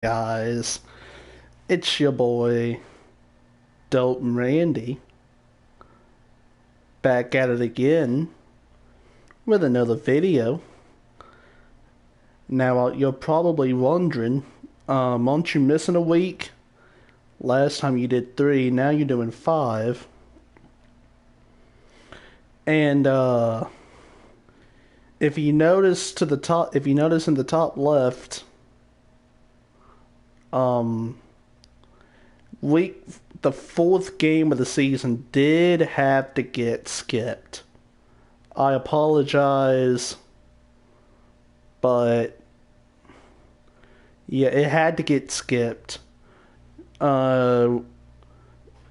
Guys, it's your boy Dope Randy back at it again with another video. Now you're probably wondering, aren't you missing a week? Last time you did 3, now you're doing 5. And if you notice in the top left, um week the fourth game of the season did have to get skipped. I apologize, but yeah, it had to get skipped. Uh,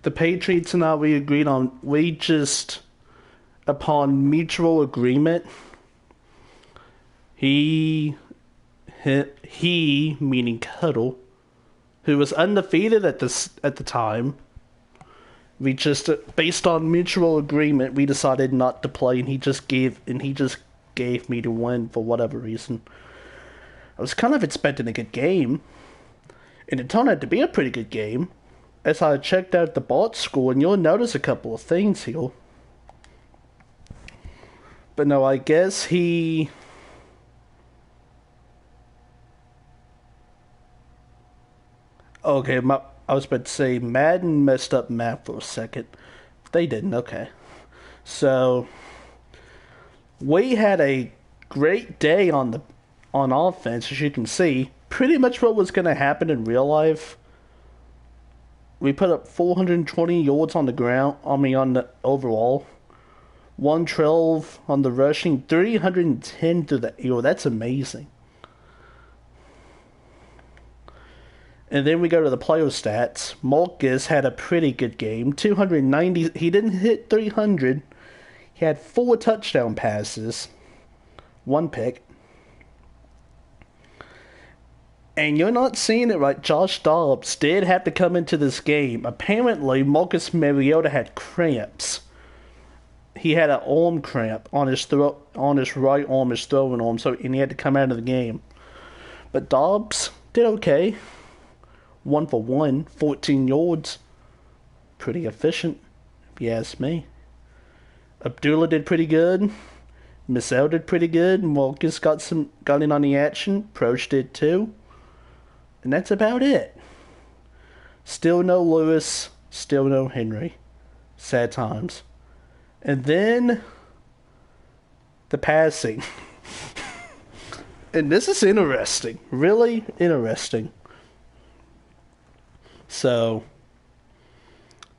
the Patriots and I, we just, upon mutual agreement, he, he meaning Cuddle, who was undefeated at the time. We just, based on mutual agreement, we decided not to play, and he just gave me to win for whatever reason. I was kind of expecting a good game, and it turned out to be a pretty good game. As I checked out the bot score, and you'll notice a couple of things here. But no, I guess he... Okay, I was about to say Madden messed up math for a second. They didn't, okay. So, we had a great day on offense, as you can see. Pretty much what was going to happen in real life. We put up 420 yards on the ground, on the overall. 112 on the rushing, 310 through the air. That's amazing. And then we go to the player stats. Marcus had a pretty good game. 290. He didn't hit 300. He had 4 touchdown passes. 1 pick. And you're not seeing it right. Josh Dobbs did have to come into this game. Apparently, Marcus Mariota had cramps. He had an arm cramp on his right arm, his throwing arm, and he had to come out of the game. But Dobbs did okay. 1 for 1, 14 yards. Pretty efficient, if you ask me. Abdullah did pretty good. Michelle did pretty good. Marcus got in on the action. Proch did too. And that's about it. Still no Lewis. Still no Henry. Sad times. And then the passing. And this is interesting. Really interesting. So,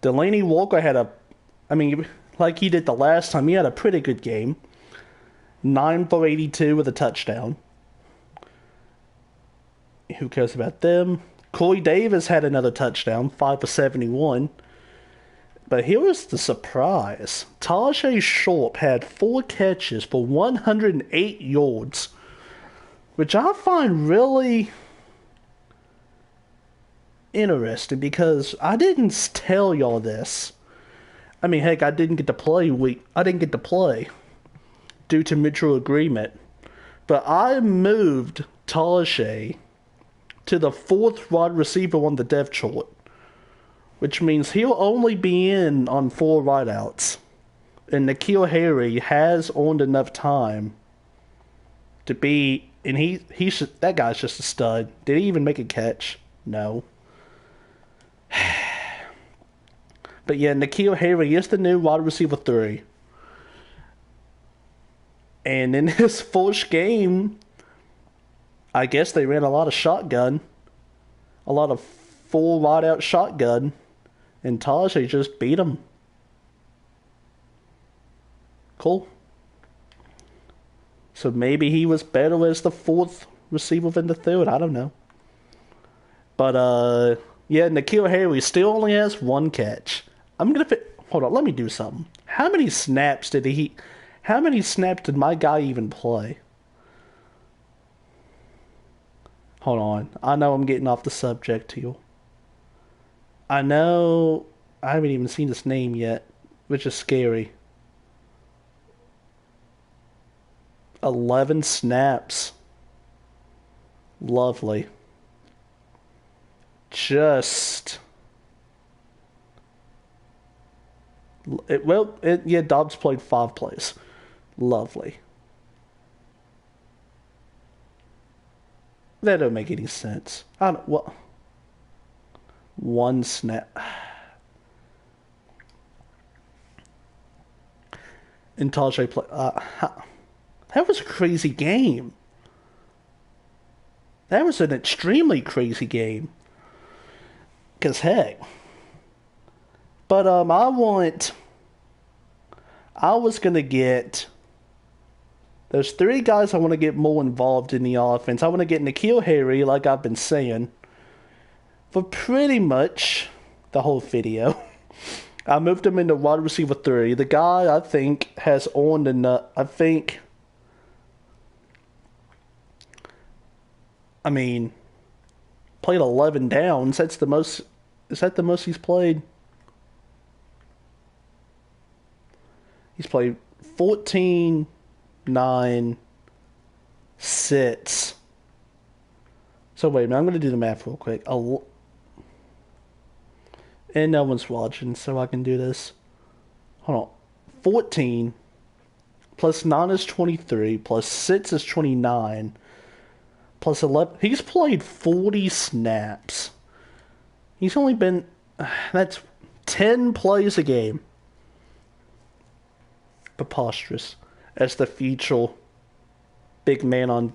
Delaney Walker like he did the last time, he had a pretty good game. 9 for 82 with a touchdown. Who cares about them? Corey Davis had another touchdown, 5 for 71. But here was the surprise. Tajay Short had 4 catches for 108 yards, which I find really interesting because I didn't tell y'all this. I mean, heck, I didn't get to play due to mutual agreement. But I moved Tajay to the 4th wide receiver on the depth chart, which means he'll only be in on 4 wideouts. And N'Keal Harry has earned enough time to be, and that guy's just a stud. Did he even make a catch? No. But yeah, N'Keal Harry is the new wide receiver 3. And in his first game, I guess they ran a lot of shotgun. A lot of 4 wide out shotgun. And Tajay just beat him. Cool. So maybe he was better as the 4th receiver than the 3rd. I don't know. But, yeah, N'Keal Harry still only has 1 catch. Hold on, let me do something. How many snaps did my guy even play? Hold on. I know I'm getting off the subject here. I know I haven't even seen his name yet, which is scary. 11 snaps. Lovely. just... yeah, Dobbs played 5 plays. Lovely. That don't make any sense. I don't... What? 1 snap. And Tajay play... that was a crazy game. That was an extremely crazy game. Because, heck. But, I was going to get... There's 3 guys I want to get more involved in the offense. I want to get N'Keal Harry, like I've been saying, for pretty much the whole video. I moved him into wide receiver 3. The guy, I think, has on the nut. Played 11 downs. That's the most. Is that the most he's played? He's played 14, 9, 6. So wait a minute, I'm going to do the math real quick. And no one's watching, so I can do this. Hold on. 14 plus 9 is 23, plus 6 is 29, plus 11. He's played 40 snaps. He's only been... That's 10 plays a game. Preposterous. As the future big man on...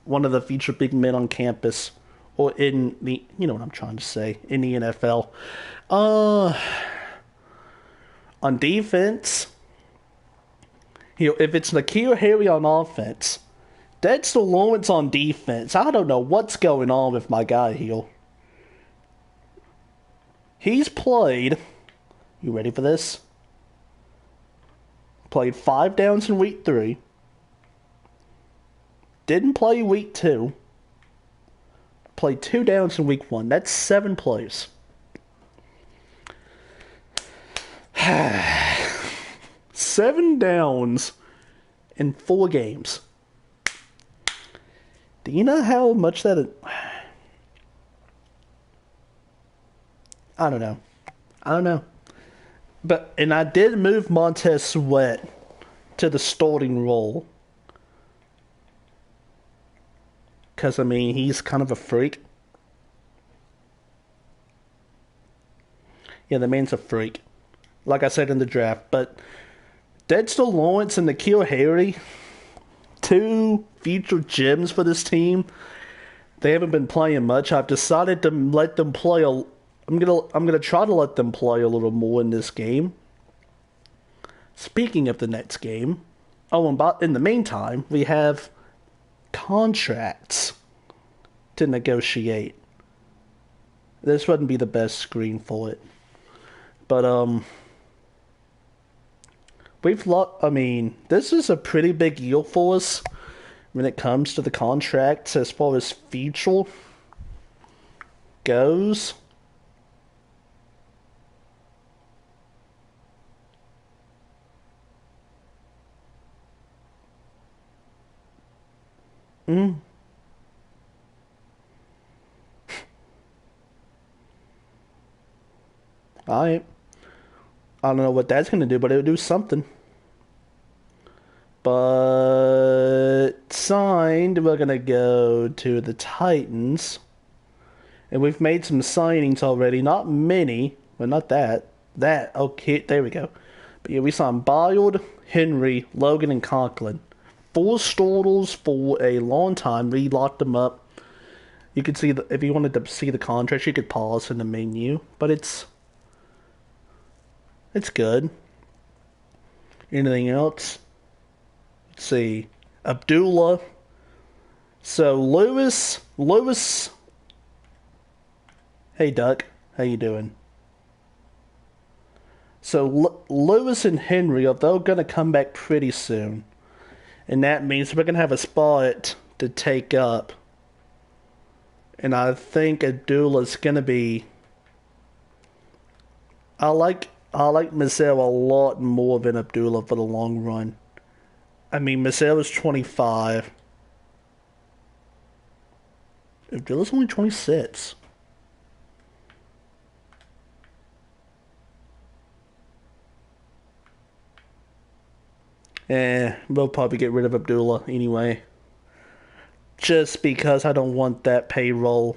One of the future big men on campus. Or in the... You know what I'm trying to say. In the NFL. On defense... if it's N'Keal Harry on offense... Dexter Lawrence on defense. I don't know what's going on with my guy here. He's played... You ready for this? Played 5 downs in week 3. Didn't play week 2. Played 2 downs in week 1. That's 7 plays. 7 downs in 4 games. Do you know how much that... I don't know. But, and I did move Montez Sweat to the starting role. Because, he's kind of a freak. Yeah, the man's a freak. Like I said in the draft. But Dexter Lawrence and N'Keal Harry, 2 future gems for this team. They haven't been playing much. I've decided to let them play I'm gonna try to let them play a little more in this game. Speaking of the next game, and in the meantime, we have contracts to negotiate. This wouldn't be the best screen for it, but this is a pretty big deal for us when it comes to the contracts as far as future goes. Alright. I don't know what that's going to do, but it'll do something. But signed, we're going to go to the Titans. And we've made some signings already. Not many, but not that. Okay, there we go. But yeah, we signed Byard, Henry, Logan, and Conklin. 4 starters for a long time. We locked them up. You could see, if you wanted to see the contracts, you could pause in the menu. But it's good. Anything else? Let's see. Abdullah. So, Lewis. Hey, Duck. How you doing? So, Lewis and Henry, they're going to come back pretty soon. And that means we're going to have a spot to take up. And I think Abdullah's going to be... I like Mizzell a lot more than Abdullah for the long run. Mizzell is 25. Abdullah's only 26. We'll probably get rid of Abdullah anyway. Just because I don't want that payroll.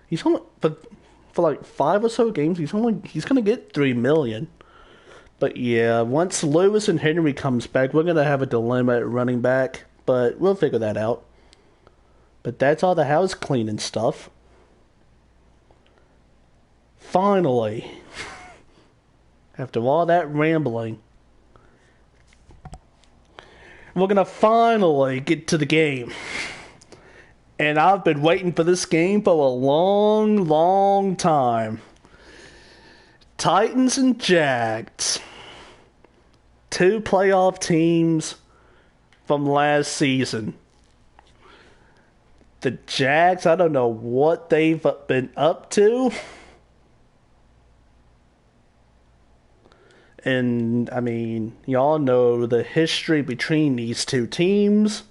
He's only for like 5 or so games. He's gonna get $3 million. But yeah, once Lewis and Henry comes back, we're gonna have a dilemma at running back. But we'll figure that out. But that's all the house cleaning stuff. Finally, after all that rambling, we're gonna finally get to the game. And I've been waiting for this game for a long, long time. Titans and Jags. 2 playoff teams from last season. The Jags, I don't know what they've been up to. And, I mean, y'all know the history between these 2 teams.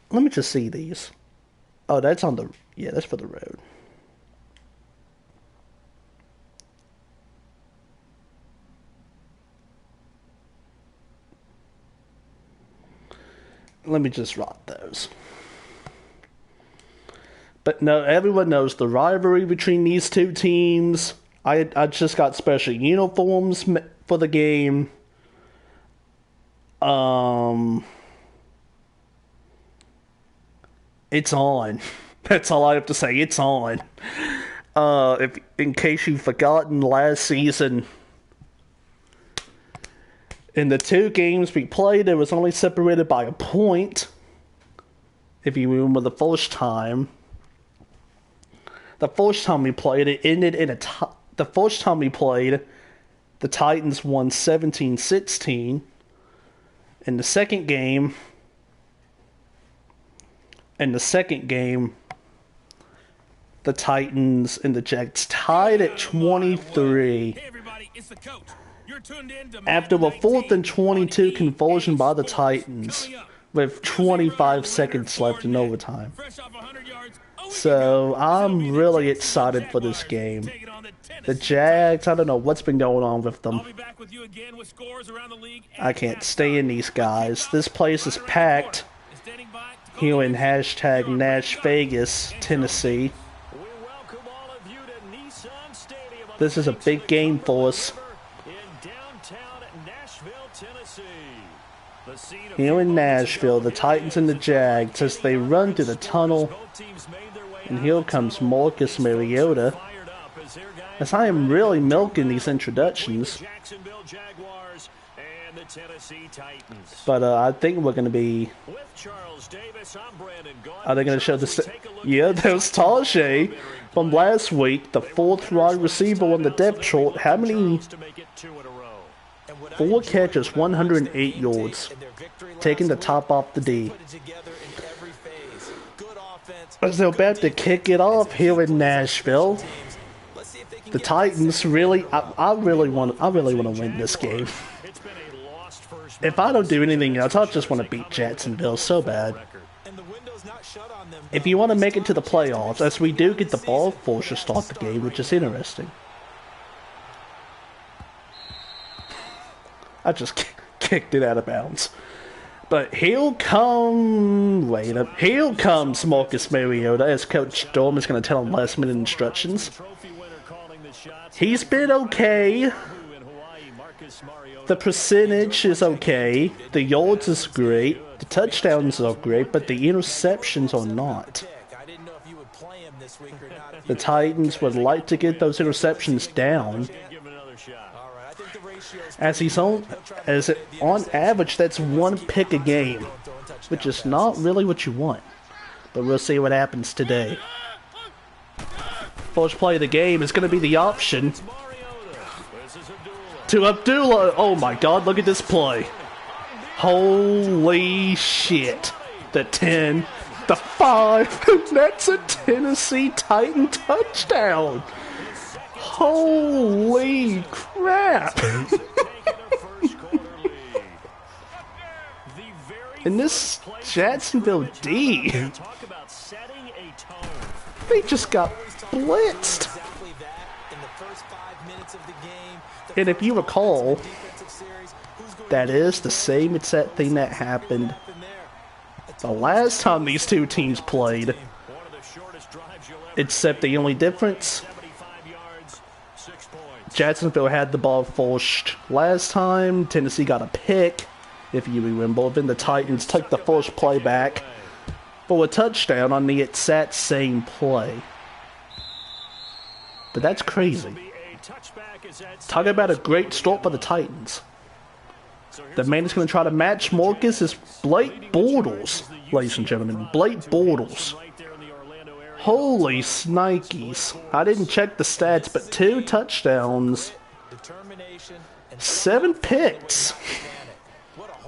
Let me just see these. Oh, that's on the... Yeah, that's for the road. Let me just rot those. But no, everyone knows the rivalry between these 2 teams. I just got special uniforms for the game. It's on. That's all I have to say. It's on. If in case you've forgotten, last season, in the 2 games we played, it was only separated by a point. If you remember the first time. The first time we played, it ended in a tie. The first time we played, the Titans won 17-16. In the second game, the Titans and the Jags tied at 23. Hey everybody, it's the coach. You're tuned in to After a 4th and 22 conversion by the Titans, with 25 seconds left in overtime. So I'm really excited for this game. The Jags, I don't know what's been going on with them. I can't stand these guys. This place is packed here in hashtag Nash Vegas, Tennessee. This is a big game for us. Here in Nashville, the Titans and the Jags as they run through the tunnel. And here comes Marcus Mariota. As I am really milking these introductions. But I think we're going to be... Are they going to show this? Yeah, there's Tajay from last week, the 4th wide receiver on the depth chart. How many? 4 catches, 108 yards. Taking the top off the D. As they're about to kick it off here in Nashville. The Titans really, I really want to win this game. If I don't do anything else, I just want to beat Jacksonville so bad. If you want to make it to the playoffs, as we do get the ball forced to start the game, which is interesting. I just kicked it out of bounds. But here comes Marcus Mariota, as Coach Dorm is going to tell him last-minute instructions. He's been okay. The percentage is okay. The yards is great. The touchdowns are great, but the interceptions are not. The Titans would like to get those interceptions down. On average, that's 1 pick a game, which is not really what you want. But we'll see what happens today. First play of the game is going to be the option to Abdullah. Oh my God, look at this play. Holy shit. The 10, the 5, that's a Tennessee Titan touchdown. Holy crap. And this Jacksonville D, they just got blitzed. And if you recall, that is the same exact thing that happened the last time these two teams played. Except the only difference, Jacksonville had the ball first last time. Tennessee got a pick, if you remember. Then the Titans took the first play back for a touchdown on the exact same play. But that's crazy. Talk about a great start for the Titans. The man that's going to try to match Marcus is Blake Bortles, ladies and gentlemen. Blake Bortles. Holy snikes. I didn't check the stats, but 2 touchdowns. 7 picks.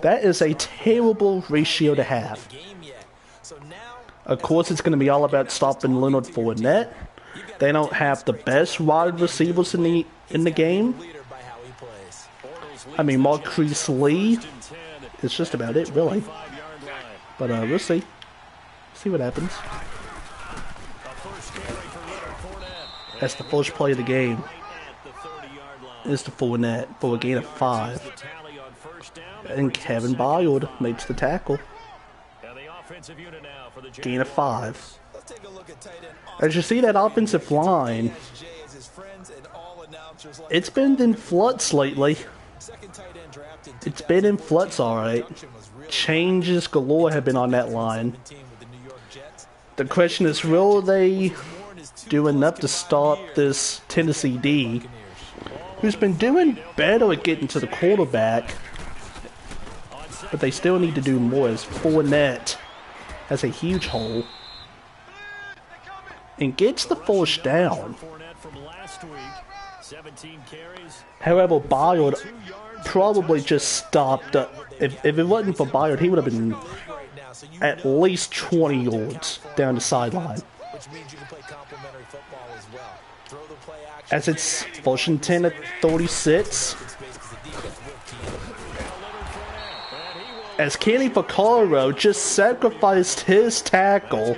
That is a terrible ratio to have. Of course, it's going to be all about stopping Leonard Fournette. They don't have the best wide receivers in the game. I mean, Marquise Lee is just about it, really. But we'll see. See what happens. That's the first play of the game. It's the Fournette for a gain of 5. And Kevin Byard makes the tackle. Gain of 5. As you see that offensive line, it's been in flux lately. It's been in flux, alright. Changes galore have been on that line. The question is, will they do enough to stop this Tennessee D, who's been doing better at getting to the quarterback, but they still need to do more, as Fournette has a huge hole and gets the first down. However, Byard probably just stopped. If it wasn't for Byard, he would have been at least 20 yards down the sideline. As it's first and 10 at 36. As Kenny Vaccaro just sacrificed his tackle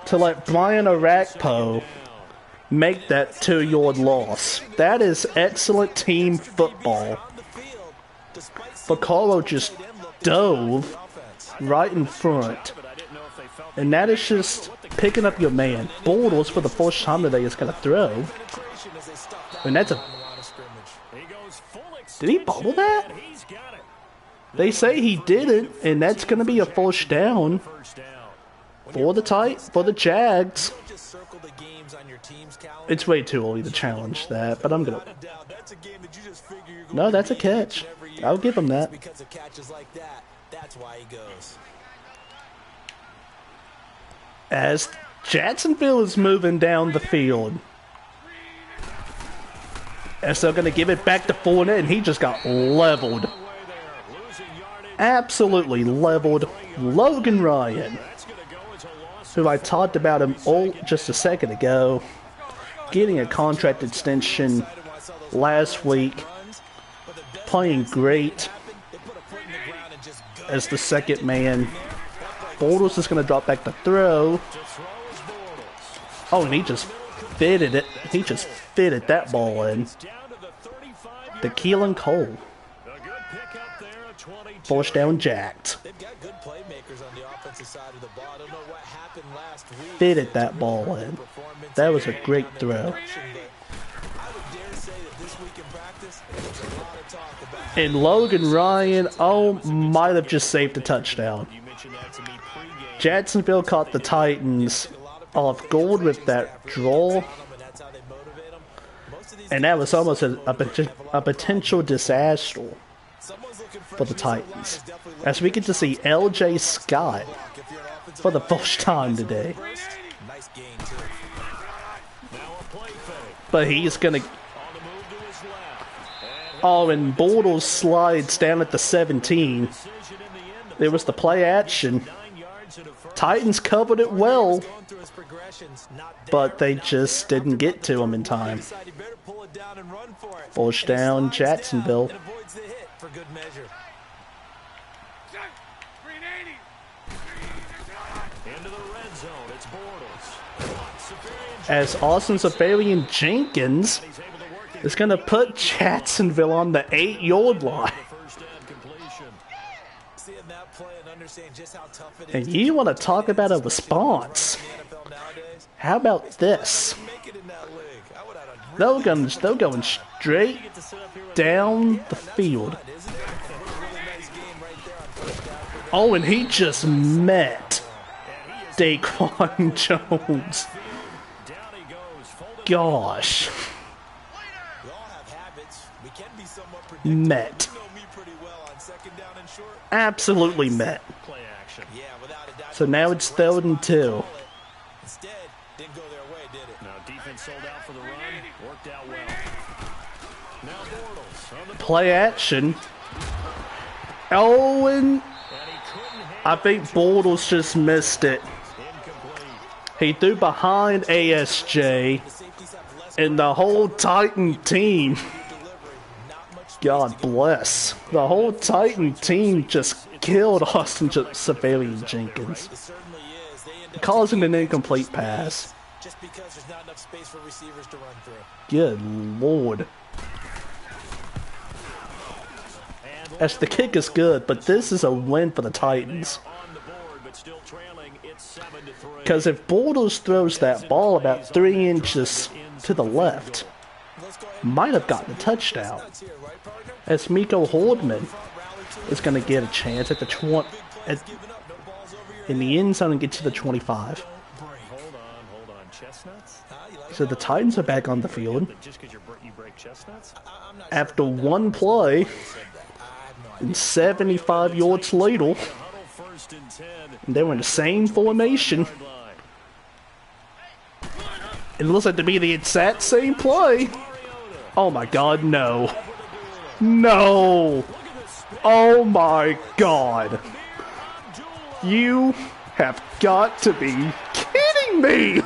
to let Brian Orakpo make that 2-yard loss. That is excellent team football. Vaccaro just dove right in front. And that is just picking up your man. Bortles, for the first time today, is going to throw. And that's a... Did he bobble that? They say he didn't, and that's going to be a first down for the Jags. It's way too early to challenge that, but I'm going to... No, that's a catch. I'll give him that. As Jacksonville is moving down the field. As they're going to give it back to Fournette, and he just got leveled. Absolutely leveled. Logan Ryan, who I talked about him just a second ago, getting a contract extension last week, playing great as the second man. Bortles is going to drop back to throw. Oh, and he just fitted it. He just fitted that ball in. To Keelan Cole. First down, jacked. Fitted that ball in. That was a great throw. And Logan Ryan, might have just saved a touchdown. Jacksonville caught the Titans off guard with that draw. And that was almost a potential disaster for the Titans, as we get to see L.J. Scott for the first time today. But he's going to... Oh, and Bortles slides down at the 17. There was the play action. Titans covered it well, but they just didn't get to him in time. First down, Jacksonville. as Austin Safarian Jenkins is going to put Jacksonville on the 8-yard line. And you want to talk about a response? How about this? They're going straight down the field. Oh, and he just met Daquan Jones. Gosh. Met. Absolutely met. So now it's 3rd and 2. Play action. Oh, and I think Bortles just missed it. He threw behind ASJ, and the whole Titan team, God bless, the whole Titan team just killed Austin Safarian Jenkins, causing an incomplete pass. Good Lord. As the kick is good, but this is a win for the Titans. Because if Bortles throws that ball about 3 inches to the left, might have gotten a touchdown. As Miko Hordman is going to get a chance at the in the end zone and get to the 25. So the Titans are back on the field. After one play, and 75 yards later, and they were in the same formation. It looks like to be the exact same play. Oh my God, no. No. Oh my God. You have got to be kidding me.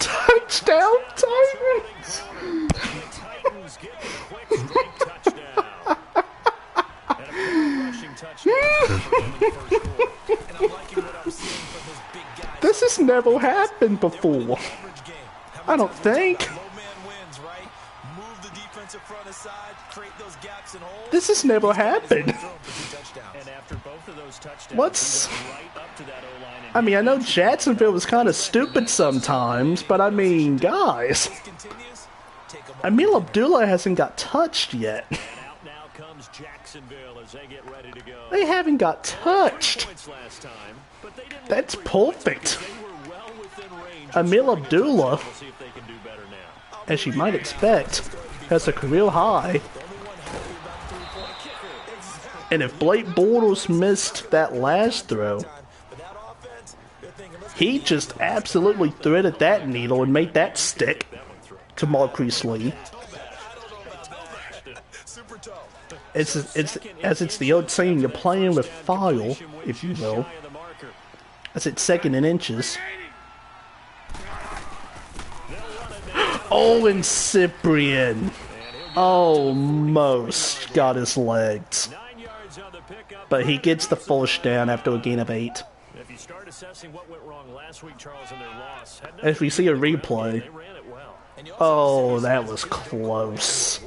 Touchdown, Titans. This has never happened before. I don't think. This has never happened. What's... I mean, I know Jacksonville was kind of stupid sometimes, but I mean, guys. Emil Abdullah hasn't got touched yet. They haven't got touched. That's perfect. Emil Abdullah, as you might expect, has a career high. And if Blake Bortles missed that last throw, he just absolutely threaded that needle and made that stick to Marquise Lee. It's the old saying, you're playing with fire, if you will. As it's 2nd and inches. Oh, and Cyprian almost got his legs. But he gets the first down after a gain of 8. As we see a replay. Oh, that was close.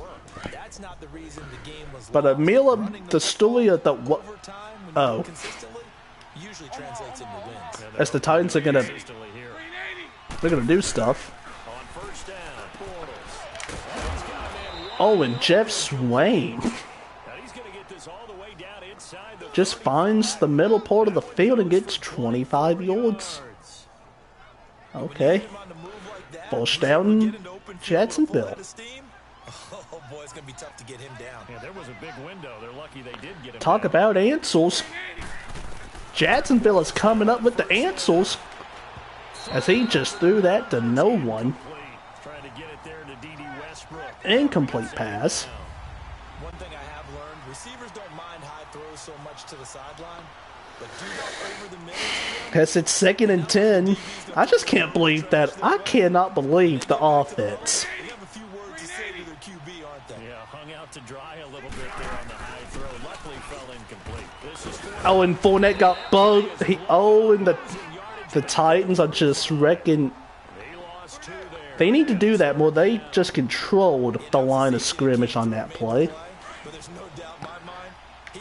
But the story of the what? Oh, as the Titans are they're gonna do stuff. Oh, and Jeff Swain just finds the middle part of the field and gets 25 yards. Okay, first down, Jacksonville. Talk about answers. Jacksonville is coming up with the answers, as he just threw that to no one. Incomplete pass. One thing I have learned, receivers don't mind high throws so much to the sideline, but do that over the middle. As it's 2nd and 10. I just can't believe that. I cannot believe the offense. They have a few words to say to their QB, aren't they? Yeah, hung out to dry a little bit there on the high throw. Luckily fell incomplete. This is 4th Oh, and Fournette got bugged. And the Titans are just wrecking. They need to do that more. They just controlled the line of scrimmage on that play.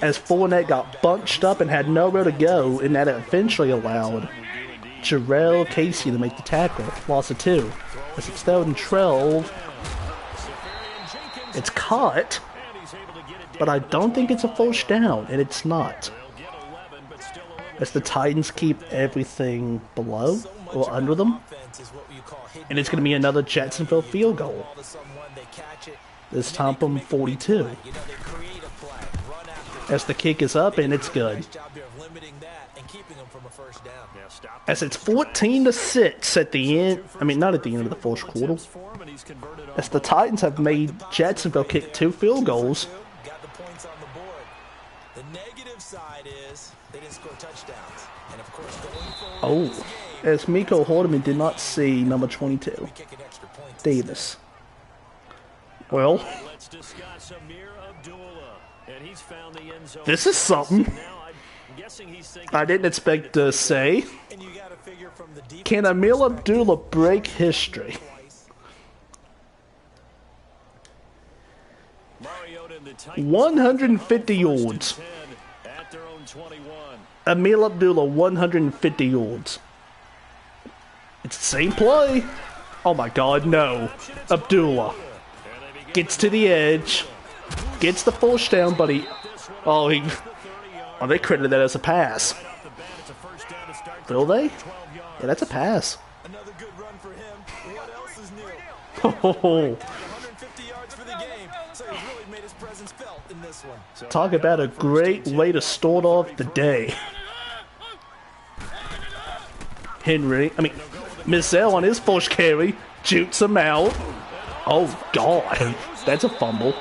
As Fournette got bunched up and had nowhere to go, and that eventually allowed Jarrell Casey to make the tackle. Loss of 2. As it's 3rd and 12. It's caught, but I don't think it's a first down, and it's not. As the Titans keep everything below or under them. And it's going to be another Jacksonville field goal. This time from 42. As the kick is up, and it's good. As it's 14-6 at the end. I mean, not at the end of the first quarter. As the Titans have made Jacksonville kick 2 field goals. Oh, as Miko Hardeman did not see number 22, Davis. Well, this is something I didn't expect to say. Can Amir Abdullah break history? 150 yards. Amir Abdullah, 150 yards. It's the same play. Oh my god, no. Abdullah gets to the edge. Gets the first down, but they credited that as a pass. Will they? Yeah, that's a pass. Another good run for him. What else is new? 150 yards for the game, so he's really made his presence felt in this one. Talk about a great way to start off the day. Mizell on his first carry, jukes him out. Oh god, that's a fumble.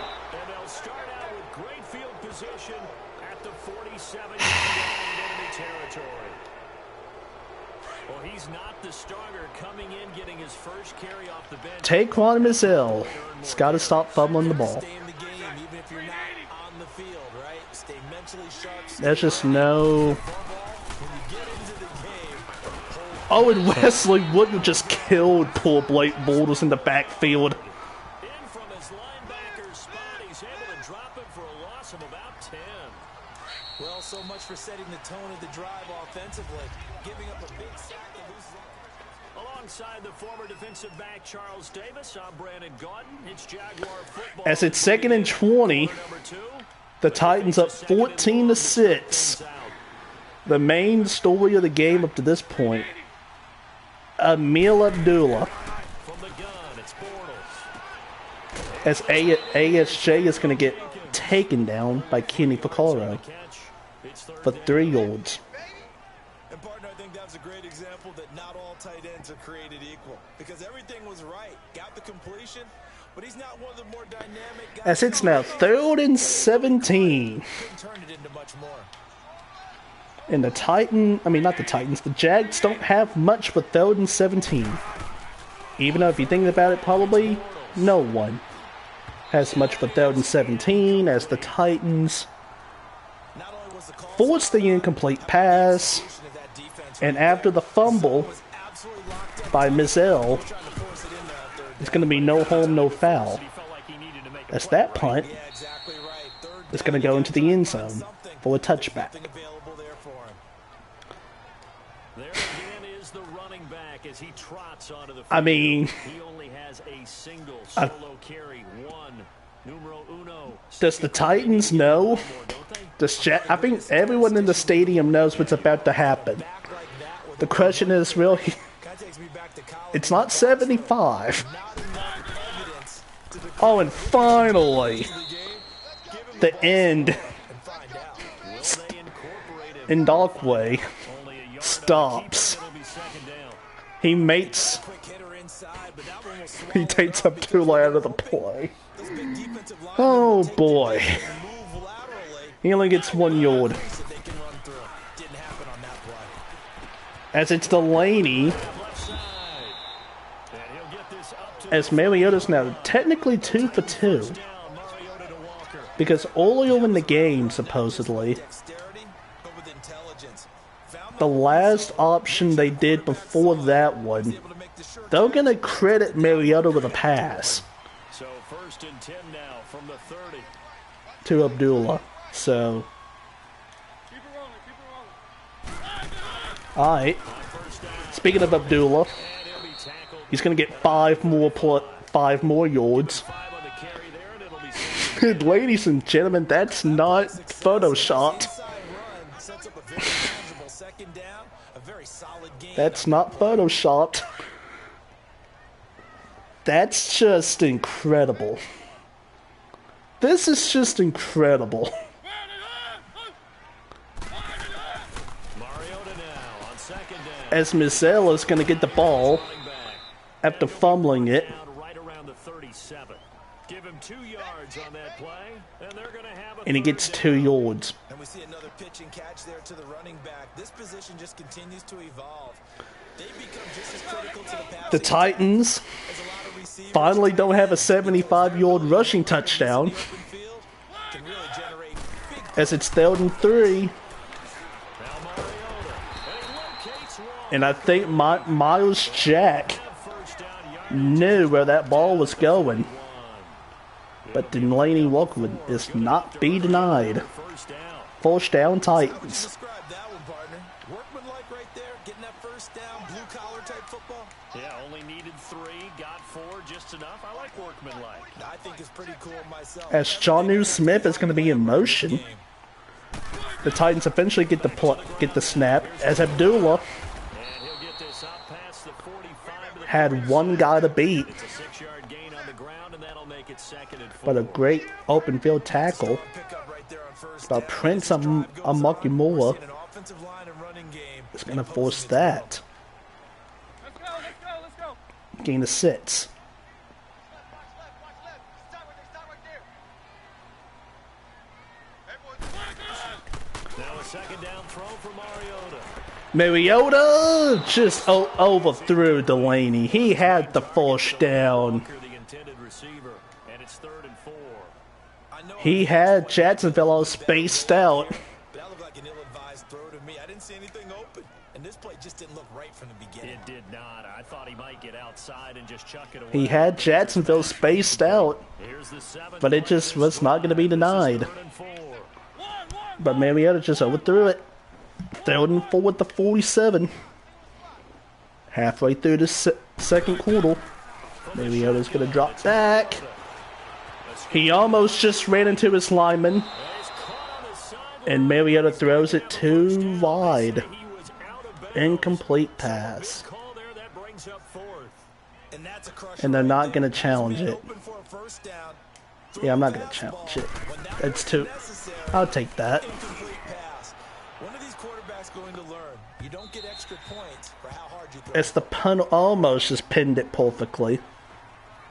Taquan Mizell has got to stop fumbling the ball. There's just no... Oh, and Wesley Woodard just killed poor Blake Bortles in the backfield. Well, so much for setting the tone of the drive offensively. Giving up a big sack that loses... Alongside the former defensive back Charles Davis, I'm Brandon Gordon. It's Jaguar football. As it's 2nd and 20, the Titans up 14-6. The main story of the game up to this point, Amir Abdullah. As ASJ is going to get taken down by Kenny Vaccaro for 3 yards. And partner, I think that's a great example that not all tight ends are created equal. Because everything was right. Got the completion, but he's not one of the more dynamic guys. As it's now 3rd and 17. Turn it into much more. And the Jags don't have much for 3rd and 17. Even though if you think about it, probably no one has much for 3rd and 17 as the Titans force the incomplete pass. And after the fumble by Mizell, it's going to be no home, no foul. As that punt is going to go into the end zone for a touchback. I mean, does the Titans know? I think everyone in the stadium knows what's about to happen. The question is really, it's not 75. Oh, and finally, the end. Ndakwe stops. He takes Abdullah out of the play. Oh boy. He only gets 1 yard. As it's Delaney. As Mariota's now technically 2 for 2. Because earlier in the game, supposedly, the last option they did before that one, they're going to credit Mariota with a pass. So 1st and 10 now from the 30. To Abdullah. So, alright. Speaking of Abdullah, he's going to get 5 more yards. Ladies and gentlemen, that's not photoshopped. That's not photoshopped. That's just incredible. This is just incredible. As Mizell is going to get the ball after fumbling it. And he gets 2 yards. And we see another pitch and catch there to the running back. This position just continues to evolve. They become just as critical to the pass. The Titans finally don't have a 75-yard rushing touchdown. As it's 3rd and 3. And I think Miles Jack knew where that ball was going. But Delaney Walker is not be denied. 1st down Titans. Yeah, only needed 3, got 4, just enough. I like workmanlike. I think it's pretty cool myself. As Jonnu Smith is going to be in motion. The Titans eventually get the snap as Abdullah had one guy to beat. But a great open field tackle by Prince Amakimura is going to force that. Gain of 6. Now a 2nd down throw for Mariota. Mariota just overthrew Delaney. He had the 1st down. He had Jacksonville all spaced out. That looked like an ill-advised throw to me. I didn't see anything open. And this play just didn't look right from the beginning. It did not. I thought he might get outside and just chuck it away. He had Jacksonville spaced out. But it just was not going to be denied. But Mariota just overthrew it. 3rd and 4 with the 47. Halfway through the 2nd quarter. Mariota's going to drop back. He almost just ran into his lineman. And Mariota throws it too wide. Incomplete pass. And they're not going to challenge it. Yeah, I'm not going to challenge it. It's too... I'll take that. As the punter almost just pinned it perfectly.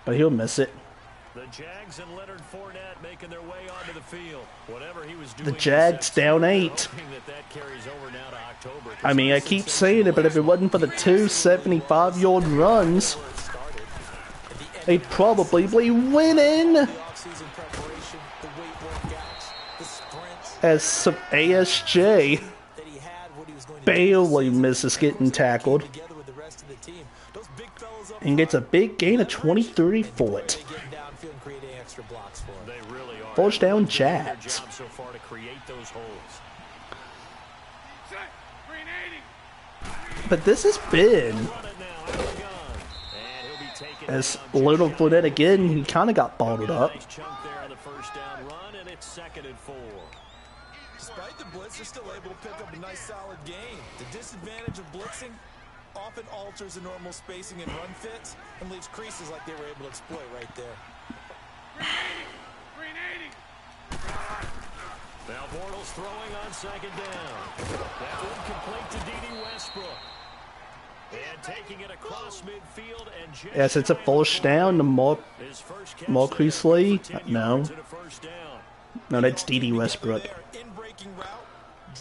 But he'll miss it. The Jags and Leonard Fournette making their way onto the field. Whatever he was doing, the Jags down 8. I mean, I keep saying it, but if it wasn't for the 2 75-yard runs, they'd probably be winning. As some ASJ barely misses getting tackled and gets a big gain of 23 for it. 1st down Jags. But this has been, as Leonard Fournette again, he kind of got bottled up. Despite the blitz, they're still able to pick up a nice solid gain. The disadvantage of blitzing often alters the normal spacing and run fits and leaves creases like they were able to exploit right there. Now Bortles throwing on 2nd down. That one complete to D.D. Westbrook. And taking it across midfield and yes, it's a 1st down to Marquise Lee. No, that's D.D. Westbrook.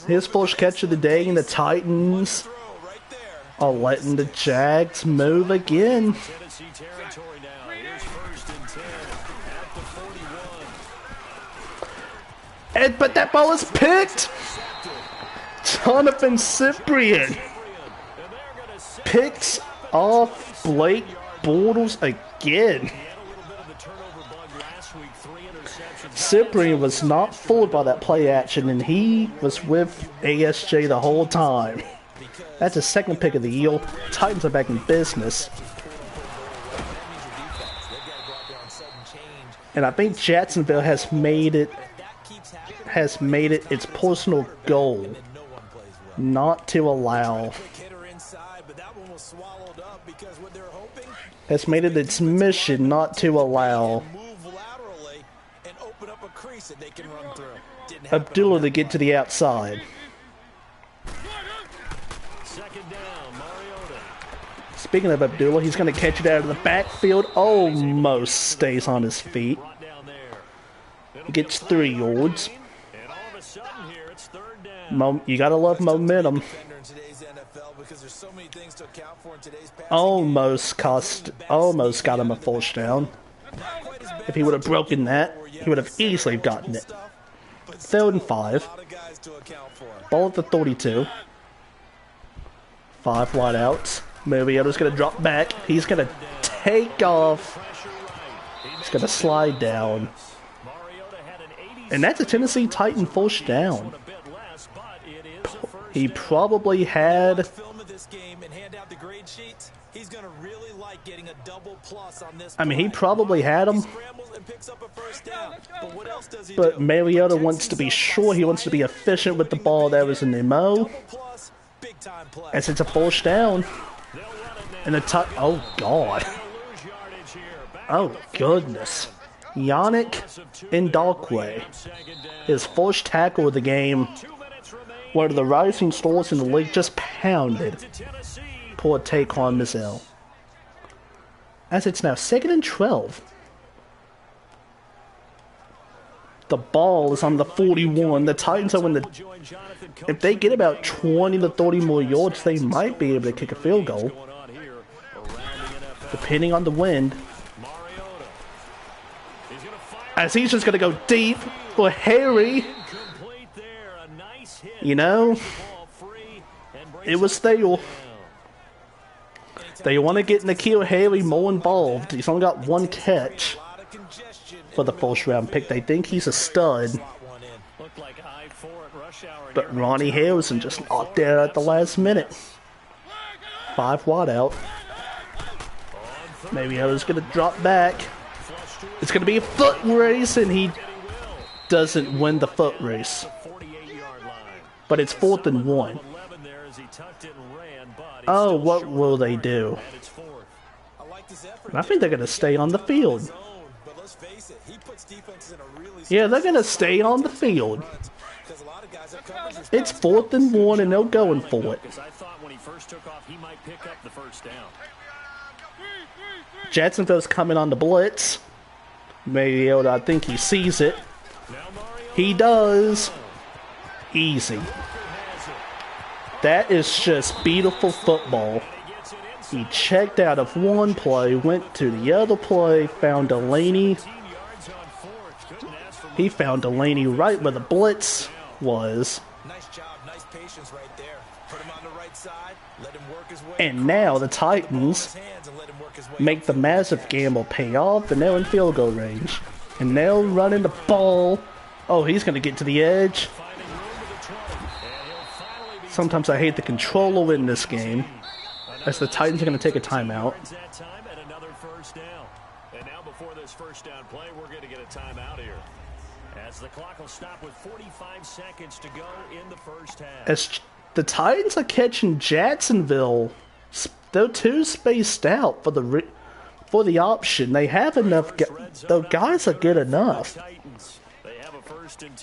His 1st catch of the day, and the Titans are letting the Jags move again. But that ball is picked. Jonathan Cyprian picks off Blake Bortles again. Cyprian was not fooled by that play action, and he was with ASJ the whole time. That's his second pick of the year. Titans are back in business. And I think Jacksonville has made it its personal goal not to allow, has made it its mission not to allow Abdullah to get to the outside. Speaking of Abdullah, he's going to catch it out of the backfield. Almost stays on his feet. Gets 3 yards. You gotta love momentum. Almost got him a first down. If he would have broken that, he would have easily gotten it. 3rd and 5. Ball at the 32. 5 wide outs. Mariota's gonna drop back. He's gonna take off. He's gonna slide down. And that's a Tennessee Titan first down. He probably had... I mean, he probably had him. But Mariota wants to be sure. He wants to be efficient with the ball. That was an MO. As it's a first down. And the oh, God. Oh, goodness. Yannick Ndakwe, his first tackle of the game, one of the rising stars in the league, just pounded poor Taquan Mizzell. As it's now 2nd and 12. The ball is on the 41. The Titans are in the... If they get about 20 to 30 more yards, they might be able to kick a field goal. Depending on the wind. As he's just going to go deep for Harry. You know, it was Thale. They want to get N'Keal Harry more involved. He's only got 1 catch for the first round pick. They think he's a stud. But Ronnie Harrison just knocked there at the last minute. 5 wide out. Maybe I was going to drop back. It's going to be a foot race, and he doesn't win the foot race. But it's 4th and 1. Oh, what will they do? I think they're going to stay on the field. Yeah, they're going to stay on the field. It's 4th and 1, and they're going for it. Jacksonville's coming on the blitz. Mariota, I think he sees it. He does. Easy. That is just beautiful football. He checked out of one play, went to the other play, found Delaney. He found Delaney right where the blitz was. And now the Titans make the massive gamble pay off, and they're in field goal range. And they're running the ball. Oh, he's going to get to the edge. Sometimes I hate the controller in this game, as the Titans are going to take a timeout. And now before this first down play, we're going to get a timeout here, as the clock will stop with 45 seconds to go in the first half. As the Titans are catching Jacksonville, they're too spaced out for the option. They have enough. The guys are good enough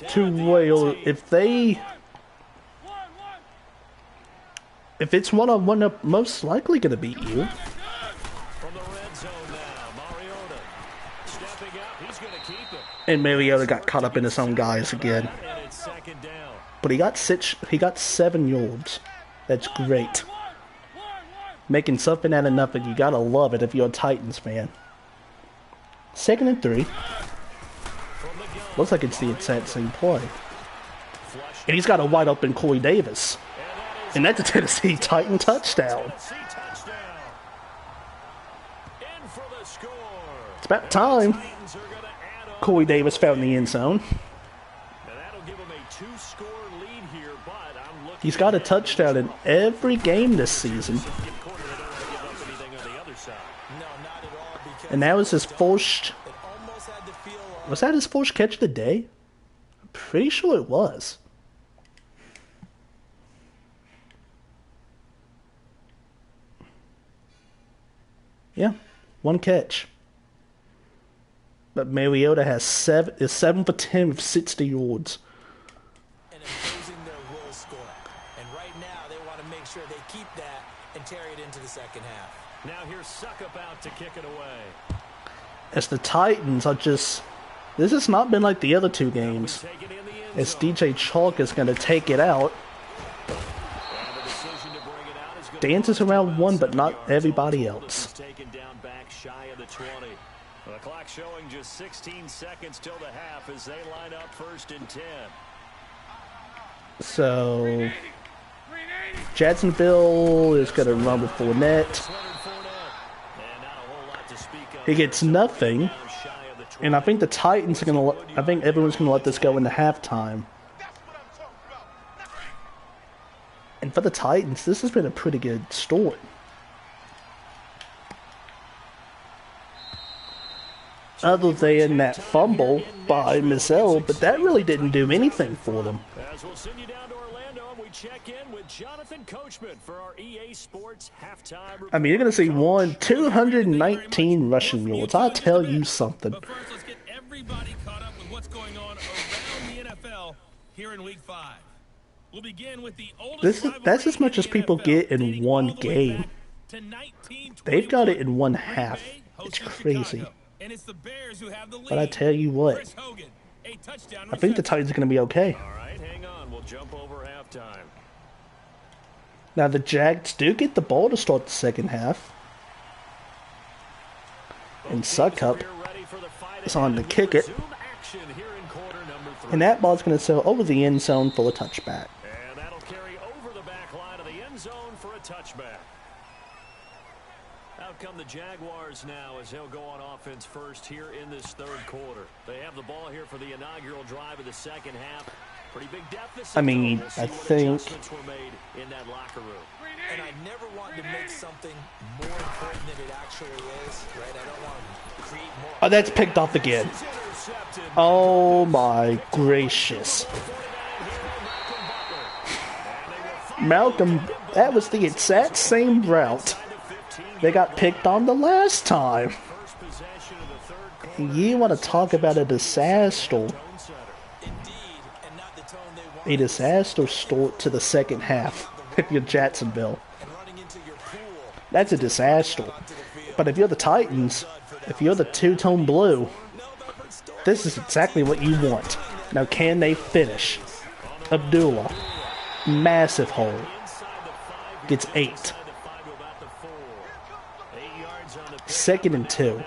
to where if it's one-on-one, they're most likely going to beat you. And Mariota got caught up in his own guys again. But he got 7 yards. That's great. Making something out of nothing, you gotta love it if you're a Titans fan. 2nd and 3. Looks like it's the exact same play. And he's got a wide open Corey Davis. And that's a Tennessee Titan touchdown. It's about time Corey Davis found the end zone. He's got a touchdown in every game this season. And that was his first... Was that his first catch of the day? I'm pretty sure it was. Yeah, one catch. But Mariota is 7 for 10 with 60 yards. And imposing their will score. And right now they want to make sure they keep that and carry it into the second half. Now here's Suckup out to kick it away. As the Titans are just... This has not been like the other two games. As DJ Chalk is going to take it out. Dances around one, but not everybody else. The clock showing just 16 seconds till the half as they line up 1st and 10. So, Jacksonville is going to run with Fournette. He gets nothing. And I think the Titans are going to... I think everyone's going to let this go into halftime. And for the Titans, this has been a pretty good story. Other than that fumble by Mizzell, but that really didn't do anything for them. As we'll send you down to Orlando, and we check in with Jonathan Coachman for our EA Sports halftime report. I mean, you're going to see 219 rushing yards. I'll tell you something. But first, let's get everybody caught up with what's going on around the NFL here in Week 5. We'll begin with the oldest That's as much as people get in one game. They've got it in one half. It's crazy. And it's the Bears who have the lead. But I tell you what, I think the Titans are going to be okay. All right, hang on. We'll jump over halftime. Now the Jags do get the ball to start the second half. And Suckup is on to kick it. And that ball's going to sail over the end zone for a touchback. And that'll carry over the back line of the end zone for a touchback. Out come the Jaguars now as they'll go on offense first here in this third quarter. They have the ball here for the inaugural drive of the second half. Pretty big deficit. I mean, I think... were made in that locker room. And I never want to make something more important than it actually is, right? I don't want to create more... Oh, that's picked off again. Oh my gracious. Malcolm, that was the exact same route they got picked on the last time. You want to talk about a disaster. A disaster start to the second half if you're Jacksonville. That's a disaster. But if you're the Titans, if you're the two-tone blue, this is exactly what you want. Now, can they finish? Abdullah, massive hole, gets 8. 2nd and 2.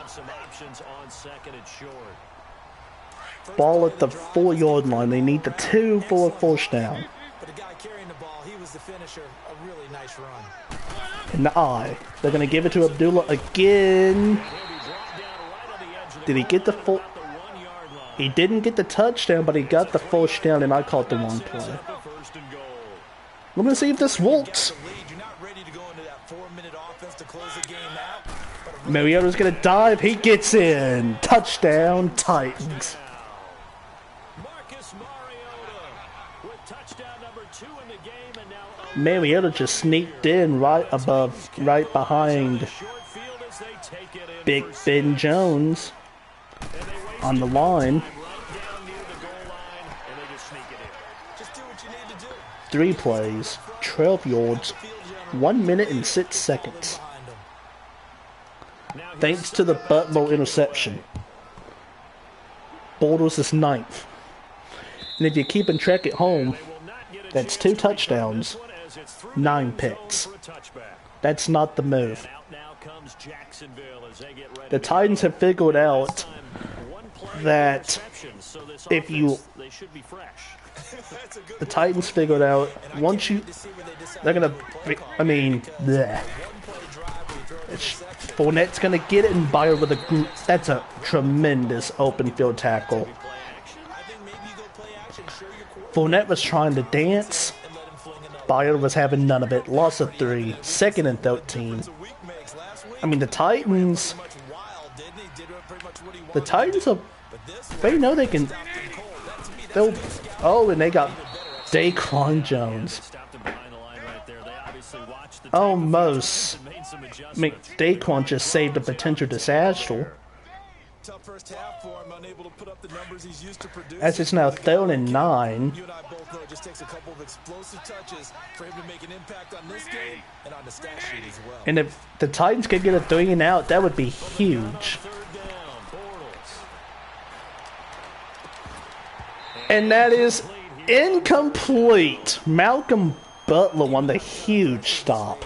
Ball at the 4-yard line. They need the 2 for a first down. But the guy carrying the ball, he was the finisher. A really nice run. In the eye. They're going to give it to Abdullah again. Did he get the full... He didn't get the touchdown, but he got the first down, and I caught the wrong play. Let me see if this works. Mariota's going to dive. He gets in. Touchdown, Titans. Mariota just sneaked in right behind Big Ben Jones on the line. 3 plays, 12 yards, 1 minute and 6 seconds. Thanks to the Butler interception. Bortles is 9th. And if you're keeping track at home, that's 2 touchdowns, 9 picks. That's not the move. The Titans have figured out that if you The Titans figured out once you, they're gonna. I mean, bleh. Fournette's gonna get it and buy over the group. That's a tremendous open field tackle. Fournette was trying to dance. Bayard was having none of it. Loss of 3. 2nd and 13. I mean, the Titans are. They know they can. They'll. Oh, and they got Daquan Jones. Almost. I mean, Daquan just saved a potential disaster. As it's now 3rd and 9. And if the Titans could get a 3 and out, that would be huge. And that is incomplete. Malcolm Butler won the huge stop.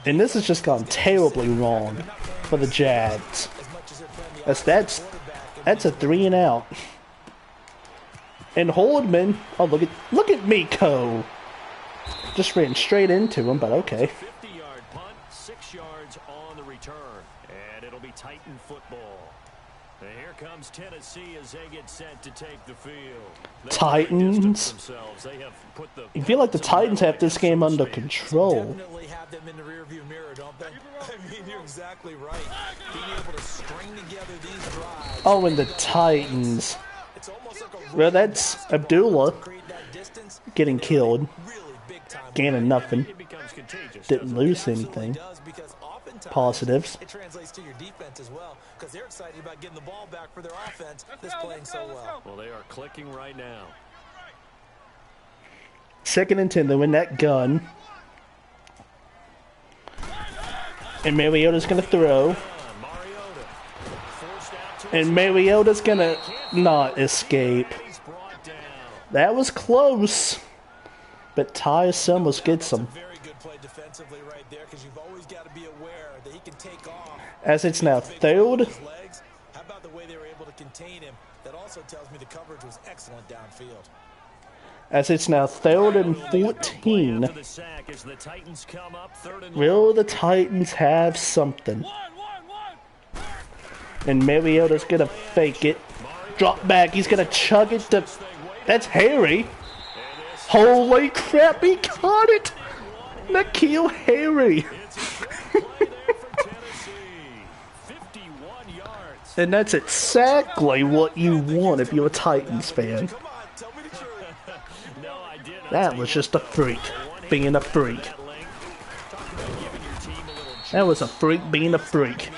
And this has just gone terribly wrong for the Jags. That's a 3 and out. And Holdman, oh look at Miko. Just ran straight into him, but okay. 50-yard punt, 6 yards on the return, and it'll be Titan football. And here comes Tennessee as they get set to take the field. Titans. I feel like the Titans have this game under control. Definitely have them in the rearview mirror, don't they? I mean, you're exactly right. Being able to string together these drives. Oh, and the Titans. Well, that's Abdullah getting killed. Gaining nothing. Didn't lose anything. Positives. It translates to your defense as well, because they're excited about getting the ball back for their offense that's playing so well. Well, they are clicking right now. 2nd and 10, they win that gun. And Mariota's gonna throw. And Mariota's gonna not escape. That was close. But Ty Summers gets him. Very good play defensively right there, because you've always got to be aware that he can take off. As it's now 3rd. How about the way they were able to contain him? That also tells me the coverage was excellent downfield. As it's now 3rd and 14. Will the Titans have something? And Mariota's gonna fake it. Drop back, he's gonna chug it to... That's Harry. Holy crap, he caught it! N'Keal Harry. And that's exactly what you want if you're a Titans fan. That was just a freak being a freak. That was a freak being a freak.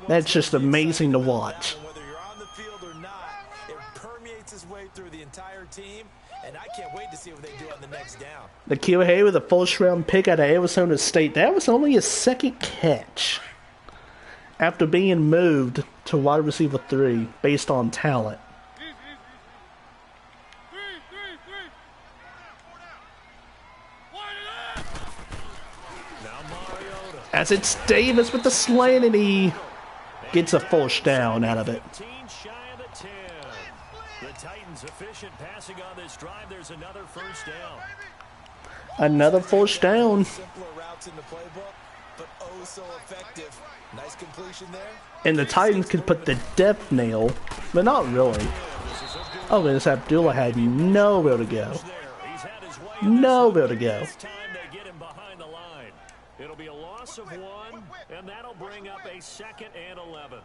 That's just amazing to watch. Whether you're on the field or not, it permeates its way through the entire team, and I can't wait to see what they do on the next down. N'Keal Harry with a first-round pick out of Arizona State. That was only his 2nd catch after being moved to wide receiver 3 based on talent. As it's Davis with the slant, and he gets a first down out of it. The Titans efficient passing on this drive. There's another first down. Another first down. Simpler routes in the playbook, but oh so effective. Nice completion there. And the Titans could put the death nail, but not really. Oh, and this Abdullah had nowhere to go. Nowhere to go. It'll be a loss of 1, and that'll bring up a 2nd and 11.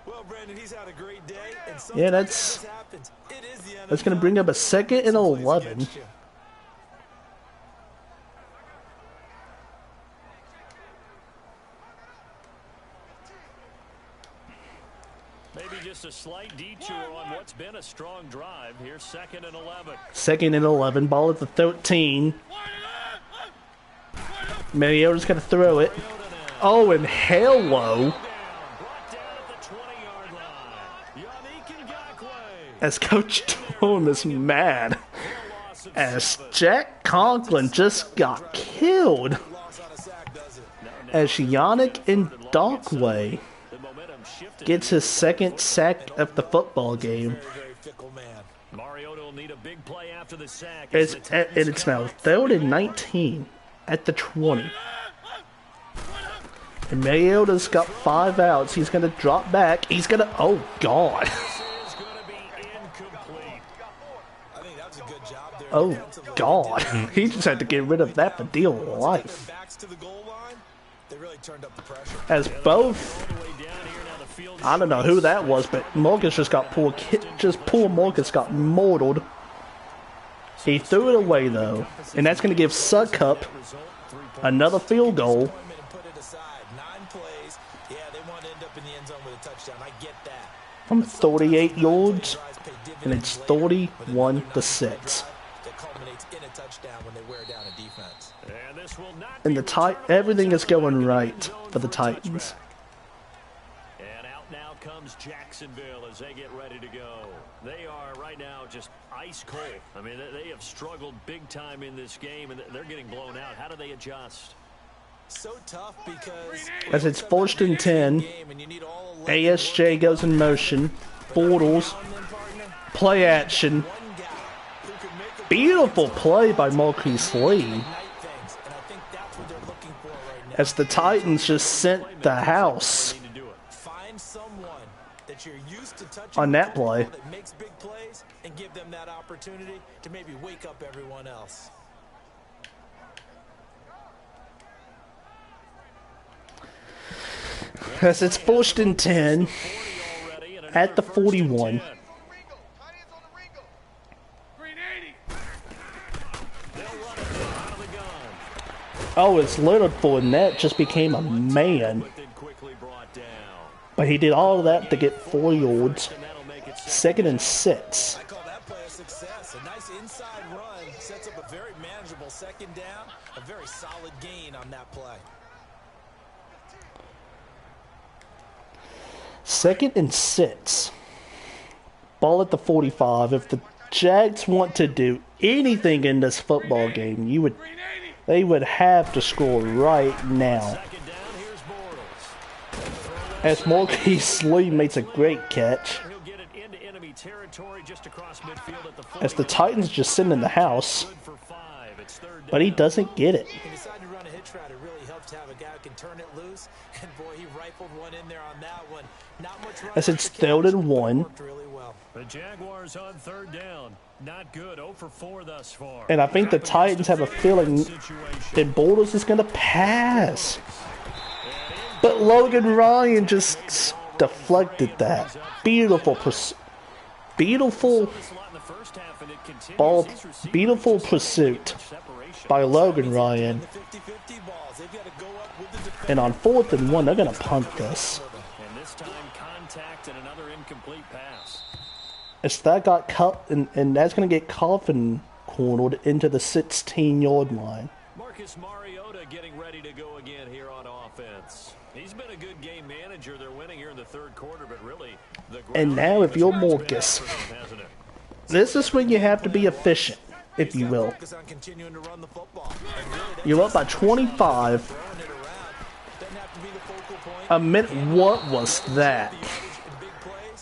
Well, Brandon, he's had a great day. And yeah, that's going to bring up a 2nd and 11. Maybe just a slight detour on what's been a strong drive. Here's 2nd and 11. 2nd and 11. Ball at the 13. Mariota's going to throw it. Oh, and hello. As Coach Tom is mad. As Jack Conklin just got killed. As Yannick Ngakoue gets his 2nd sack of the football game. after the sack. It's now 3rd and 19 at the 20. And Mariota's got 5 outs. He's going to drop back. He's going to... Oh, God. This is going to be incomplete. I think that was a good job there. Oh, God. He just had to get rid of that for dear life. Backs to the goal line. They really turned up the pressure. As both... All the way down here now. The field I don't know who that was, but Morgus just got poor Morgus got mortaled. He threw it away, though. And that's going to give Sudcup another field goal. From 38 yards, and it's 31-6. And everything is going right for the Titans. And out now comes Jacksonville as they get ready to go. They are right now just ice cold. I mean, they have struggled big time in this game, and they're getting blown out. How do they adjust? So tough because as it's 1st and 10, ASJ goes in motion, Bortles, play action, beautiful play by Marquise Lee, as the Titans just sent the house on that play. that makes big plays and give them that opportunity to maybe wake up everyone else. As it's 1st and 10 at the 41. Oh, it's Leonard Fournette just became a man. But he did all of that to get 4 yards. 2nd and 6. I call that play a success. A nice inside run sets up a very manageable 2nd down. A very solid gain on that play. 2nd and 6. Ball at the 45. If the Jags want to do anything in this football game, they would have to score right now. As Marquise Lee makes a great catch. As the Titans just sitting in the house. But he doesn't get it. He decided to run a hitch route. It really helps to have a guy who can turn it loose. And boy, he rifled one in there on that one. Not much run. As it's 3rd and 1. Really well. The Jaguars on 3rd down. Not good. 0 for 4 thus far. And I think the Titans have a feeling that Bortles is going to pass. But Logan Ryan just deflected that. Beautiful pursuit by Logan Ryan. And on 4th and 1, they're going to punt this. And this time, contact and another incomplete pass. As that got cut, and that's going to get Coffin cornered into the 16-yard line. Marcus Mariota getting ready to go again here on offense. He's been a good game manager. They're winning here in the 3rd quarter, but really... And now if you're Marcus, this is when you have to be efficient, if you will. You're up by 25. A minute. What was that?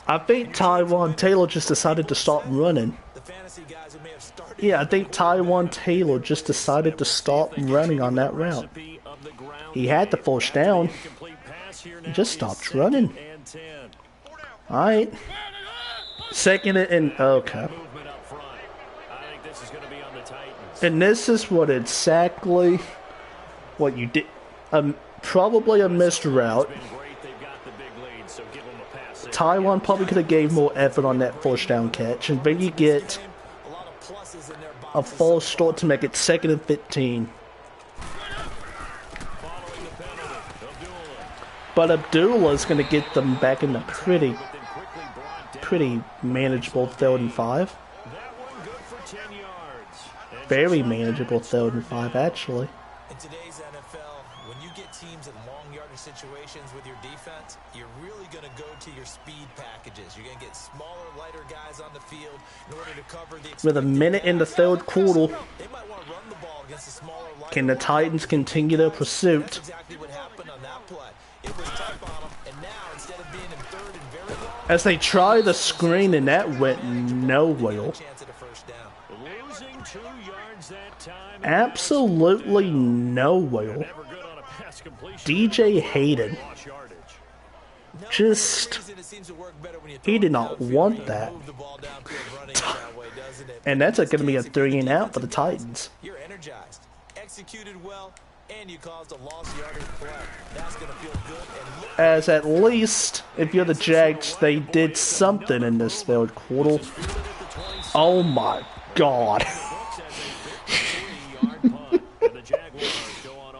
I think Tywan Taylor just decided to stop running. Yeah, I think Tywan Taylor just decided to stop running on that route. He had the 1st down. He just stopped running. Alright. 2nd and... Okay. And this is what exactly... what you did... probably a missed route. Taiwan probably could have gave more effort on that 1st down catch. And then you get a false start to make it 2nd and 15. But Abdullah's going to get them back in the pretty manageable 3rd and 5. Very manageable 3rd and 5, actually. In today's NFL, when you get teams in long yardage situations with your defense, you're really going to go to your speed packages. You're going to get smaller, lighter guys on the field in order to cover the... With a minute in the 3rd quarter, They might want to run the ball against a smaller, lighter... can the Titans continue their pursuit? That's exactly what happened on that play. It was tough on them, and now, instead of being in 3rd and very long... As they try the screen, and that went nowhere. ...chance at a 1st down. Losing absolutely nowhere. Never good on a pass completion. DJ Hayden. Lost yardage. Just, he did not want that. And that's going to be a 3-and-out for the Titans. You're energized, executed well, and you caused a lost yardage play. That's going to feel good. And As at least, if you're the Jags, they did something in this third quarter. Oh my God.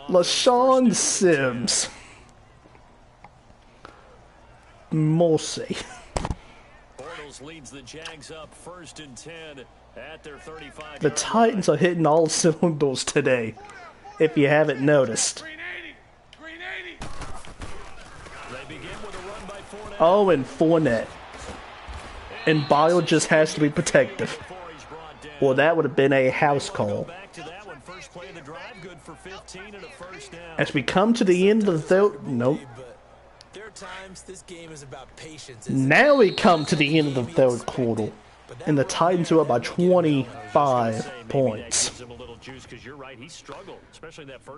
LaShawn Sims. Mercy. Leads the Jags up 1st and 10 at their 35. The Titans are hitting all cylinders today, if you haven't noticed. They begin with a run by Fournette. Oh, and Fournette. And Bile just has to be protective. Or that would have been a house call. Back to that one. First play of the drive, good for 15 and a first down. As we come to the end of the third... Nope. there are times this game is about patience. Now we come to the end of the third quarter. And the Titans are up by 25 points.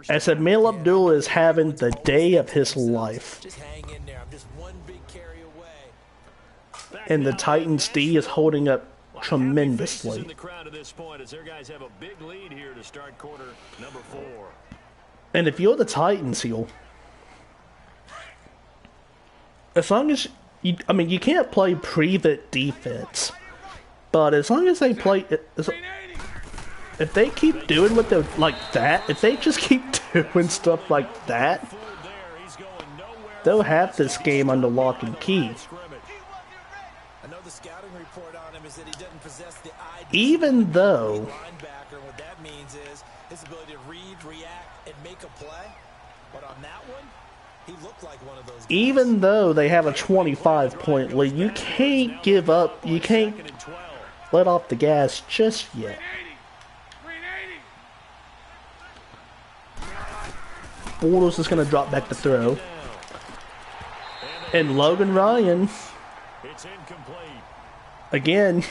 As Emil Abdullah is having the day of his life. Just hang in there. I'm just one big carry away. And the Titans D is holding up tremendously. In the crowd at this point, as their guys have a big lead here to start quarter number 4. And if you're the Titans here, as long as you, I mean, you can't play prevent defense, but as long as they play, if they keep doing what they're like that, if they just keep doing stuff like that, they'll have this game under lock and key. I know the scouting report on him is that he doesn't possess the ID. Even though, Linebacker, what that means is his ability to read, react, and make a play. But on that one, he looked like one of those guys. even though they have a 25-point lead, you can't give up. You can't let off the gas just yet. Bortles is going to drop back to throw. And Logan Ryan, It's incomplete. again,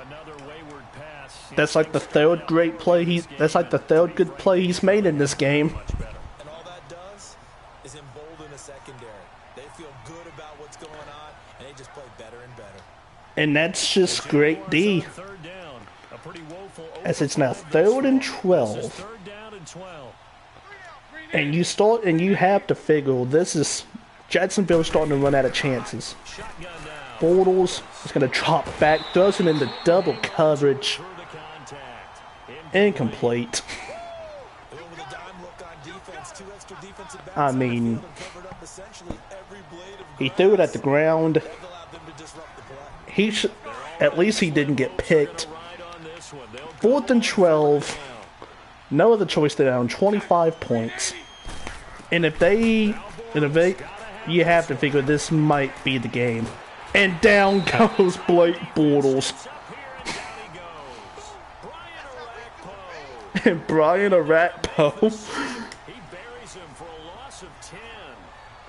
Another wayward pass. that's like the third great play that's like the third good play he's made in this game. And all that does is embolden the secondary. They feel good about what's going on, and they just play better and better. And that's just great D. Third down. A pretty woeful As it's now 3rd and 12. third down and 12. And you have to figure this is Jacksonville starting to run out of chances. Shotgun down. Bortles is going to drop back, throws him into double coverage. Through the contact. Incomplete. With a dime look on defense, 2 extra defensive backs I on the mean, field and covered up essentially every blade of he grass. threw it at the ground. They've allowed them to disrupt the play. He should, at least he didn't get picked. Ride on this one. They'll 4th and 12. No other choice to down. 25 points. And if they, you have to figure this might be the game. And down goes Blake Bortles. And Brian Arakpo. He buries him for a loss of 10.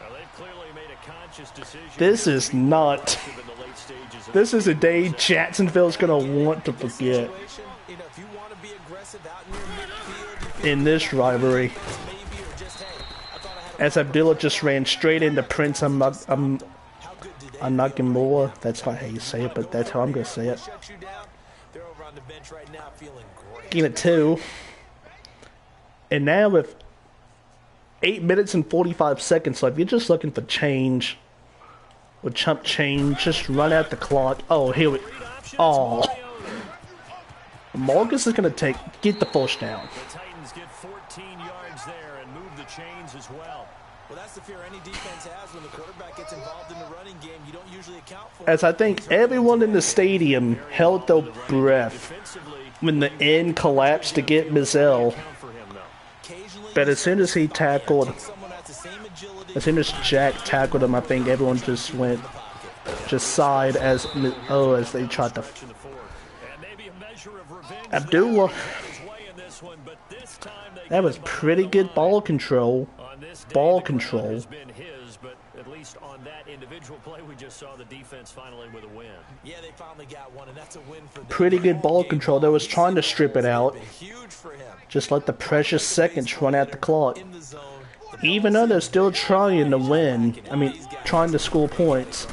Now, they've clearly made a conscious decision. This is not. In the late stages of This is a day Jacksonville's going to want to forget Situation, you know, if you want to be aggressive out in your midfield, you in this rivalry. maybe or just, hey, I thought I had As Abdullah just ran straight into Prince how good do they Anakinmore. That's not how you say it, but that's how I'm going to say it. shut you down? They're over on the bench right now feeling great. Game at 2. And now with 8 minutes and 45 seconds left, you're just looking for change. Or chump change. Just run out the clock. Oh, here we... Oh. Marcus is going to get the first down. the Titans get 14 yards there and move the chains as well. Well, that's the fear any defense has when the quarterback gets involved in the running game. You don't usually account for As I think everyone in the stadium held their breath when the end collapsed to get Mizell. For him, though. occasionally. But as soon as he tackled, Someone has the same agility. as soon as Jack tackled him, I think everyone just sighed as they tried to. And maybe a measure of revenge. Abdullah, His way in this one, but this time they that was pretty good ball control. on this day, Ball the ground control. has been his, but at least least on that individual play we just saw the defense finally with a win. Yeah, they finally got one, and that's a win for them. Pretty good ball control. They was trying to strip it out. Huge for him. Just let the precious seconds run out the clock. Even though they're still trying to win, trying to score points.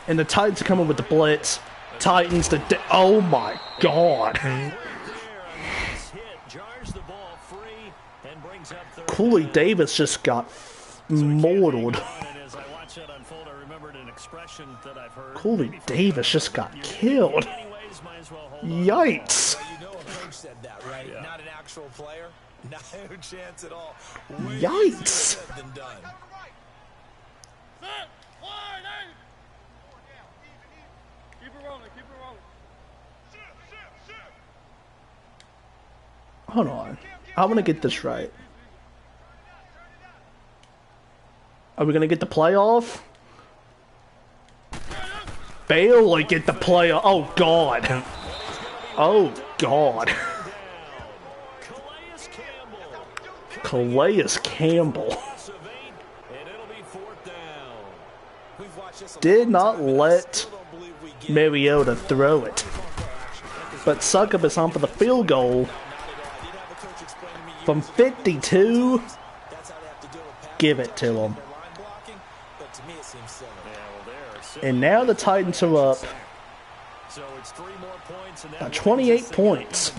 And the Titans are coming with the blitz. Titans, oh my God. Cooley Davis just got mortaled. Cooley Davis just got killed. Yikes. Not an actual player. Not a chance at all. Yikes. Hold on. I want to get this right. Are we going to get the playoff? Barely get the playoff. Oh, God. Oh, God. Calais Campbell did not let Mariota throw it. But Succubus on for the field goal from 52. Give it to him. And now the Titans are up by 28 points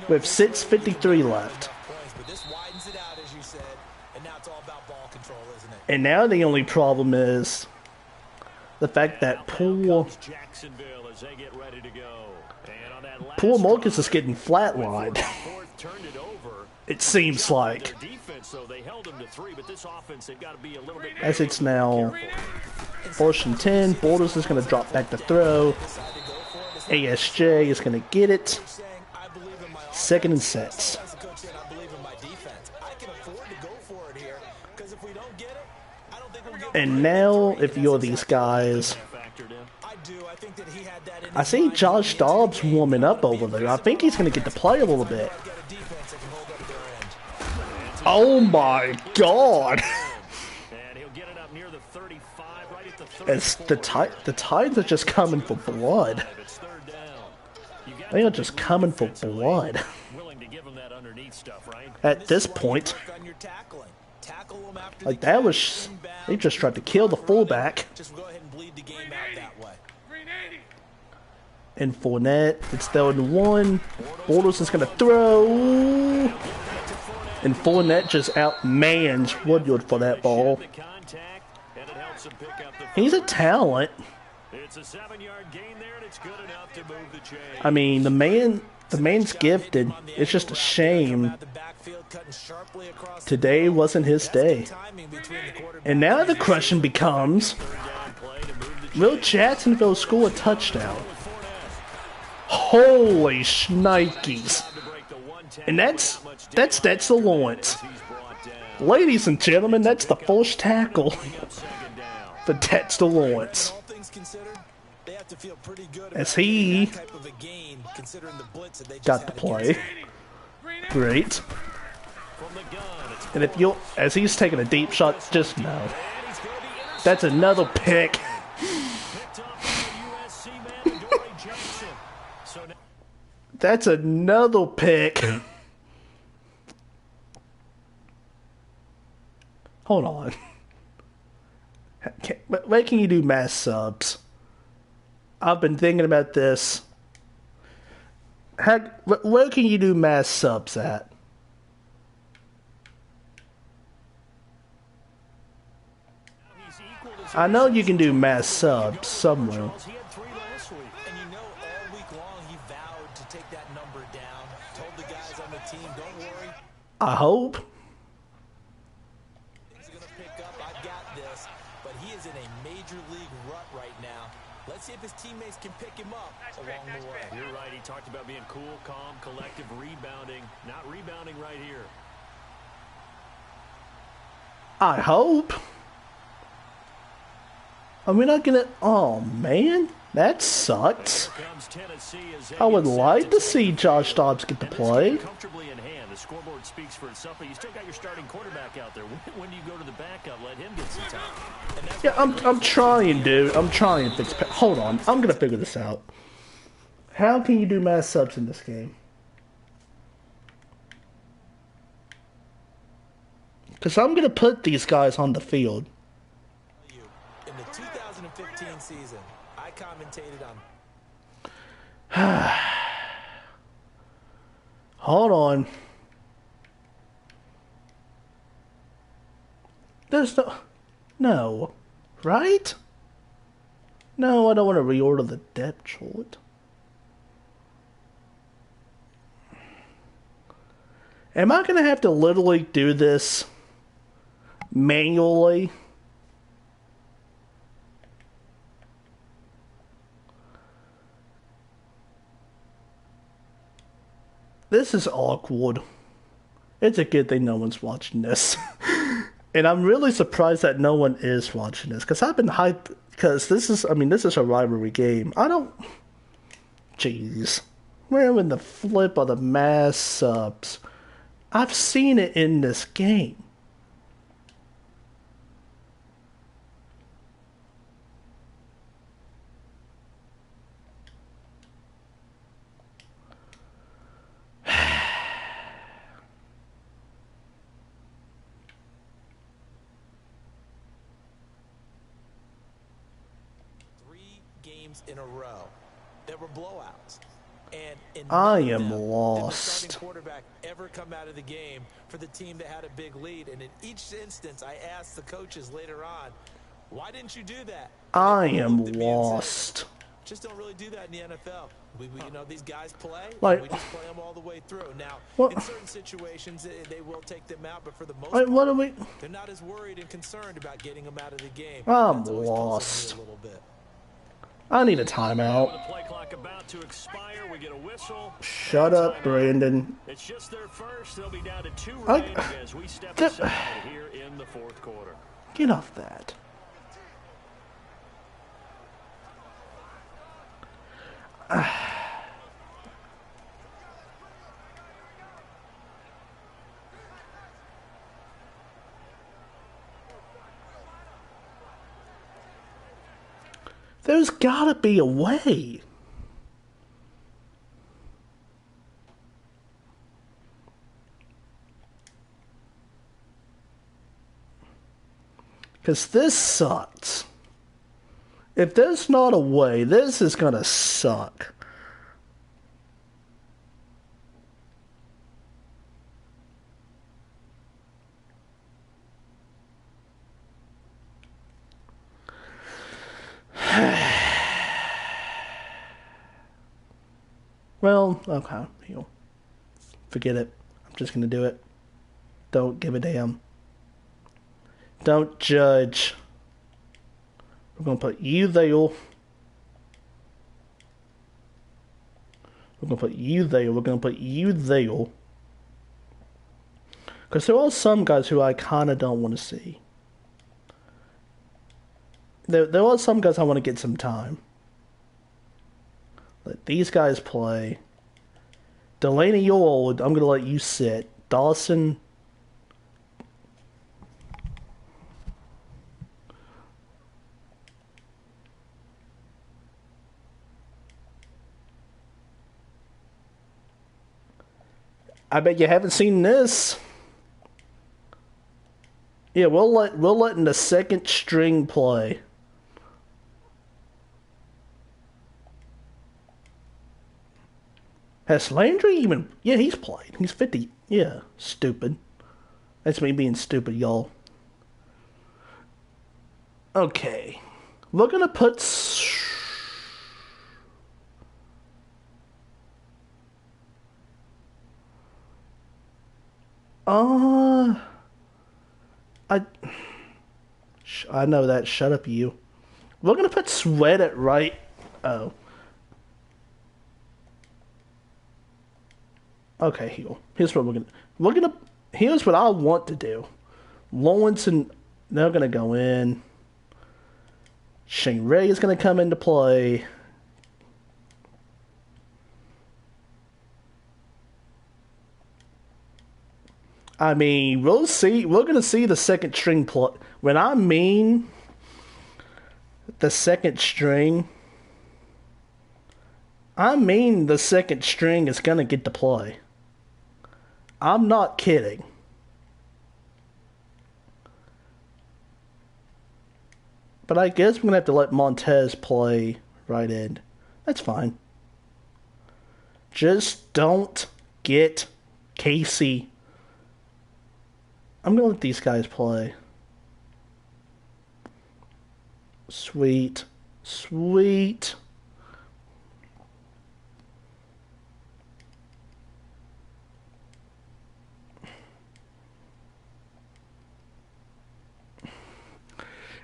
with 6:53 left. And now the only problem is the fact that poor Marcus is getting flatlined. It seems like. As it's now 1st and 10, Borders is going to drop back to throw. ASJ is going to get it. 2nd and sets. And now, if you're these guys, I see Josh Dobbs warming up over there. I think he's going to get to play a little bit. Oh my God! As the Titans are just coming for blood. They are just coming for blood. At this point, like that was, they just tried to kill the fullback. And Fournette, it's 3rd and 1. Borders is going to throw. And Fournette just outmans Woodyard for that ball. He's a talent. I mean, the man's gifted. It's just a shame today wasn't his day. And now the question becomes, will Jacksonville score a touchdown? Holy shnikes. And that's Dexter Lawrence. Ladies and gentlemen, that's the first tackle for Dexter Lawrence. As he got to play. Great. And if you'll, as he's taking a deep shot, just know. That's another pick. That's another pick. Hold on. Where can you do mass subs? I've been thinking about this. Where can you do mass subs at? I know you can do mass subs somewhere. I hope. He's going to pick up. I've got this, but he is in a major league rut right now. Let's see if his teammates can pick him up along the way. You're right. He talked about being cool, calm, collective, rebounding. Not rebounding right here. I hope. Are we not gonna? Oh man, That sucks. Here comes Tennessee as they I would get set like to take see the Josh field. Dobbs get to And this play. game comfortably in hand. The scoreboard speaks for itself, but you still got your starting quarterback out there. When do you go to the backup? Let him get some time. And that's Yeah, I'm trying, dude. I'm trying to fix. Hold on, I'm gonna figure this out. How can you do mass subs in this game? Because I'm gonna put these guys on the field. In the 2015 season, I commentated on Hold on. There's no, right? No, I don't want to reorder the depth chart. Am I gonna have to literally do this manually? This is awkward. It's a good thing no one's watching this. And I'm really surprised that no one is watching this. Because I've been hyped. Because this is a rivalry game. Jeez. We're in the flip of the mass subs. I've seen it in this game. in a row that were blowouts. And in I none of am them did the lost. starting quarterback ever come out of the game for the team that had a big lead. And in each instance, I asked the coaches later on, why didn't you do that? I And they am looked at me and said, lost. just don't really do that in the NFL. We these guys play, Like- and we just play them all the way through. Now, What- in certain situations, they will take them out, but for the most Like, part, what are we? they're not as worried and concerned about getting them out of the game. I'm That's always lost. puzzled me a little bit. I need a With timeout. the play clock about to expire, we get a whistle. Shut up, Brandon. It's just their first. They'll be down to two I- remaining as we step the- aside here in the fourth quarter. Get off that. There's gotta be a way. Because this sucks. If there's not a way, this is gonna suck. Well, okay, heal. Forget it. I'm just gonna do it. Don't give a damn. Don't judge. We're gonna put you there. We're gonna put you there. We're gonna put you there. Because there are some guys who I kind of don't want to see. There are some guys I want to get some time. Let these guys play. Delaney, you're old. I'm going to let you sit. Dawson. I bet you haven't seen this. Yeah, we'll let in the second string play. Has Landry even... Yeah, he's played. He's 50. Yeah, stupid. That's me being stupid, y'all. Okay. We're gonna put... I know that. Shut up, you. We're gonna put Sweat at right... Oh. Okay, heal. Here's what we're gonna... Here's what I want to do. Lawrence and... They're gonna go in. Shane Ray is gonna come into play. I mean, we'll see. We're gonna see the second string play. When I mean the second string, I mean the second string is gonna get to play. I'm not kidding. But I guess we're gonna have to let Montez play right end. That's fine. Just don't get Casey. I'm gonna let these guys play. Sweet. Sweet.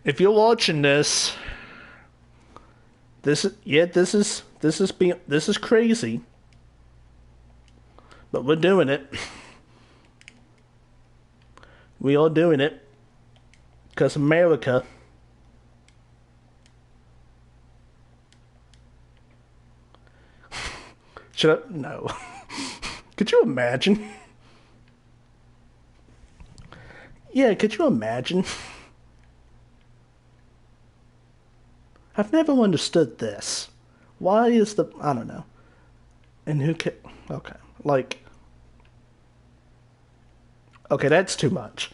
If you're watching this, this is crazy. But we're doing it. We are doing it. Because America. Should I? No. Could you imagine? Yeah, could you imagine? I've never understood this. Why is the... I don't know. And who can... Okay. Like... Okay, that's too much.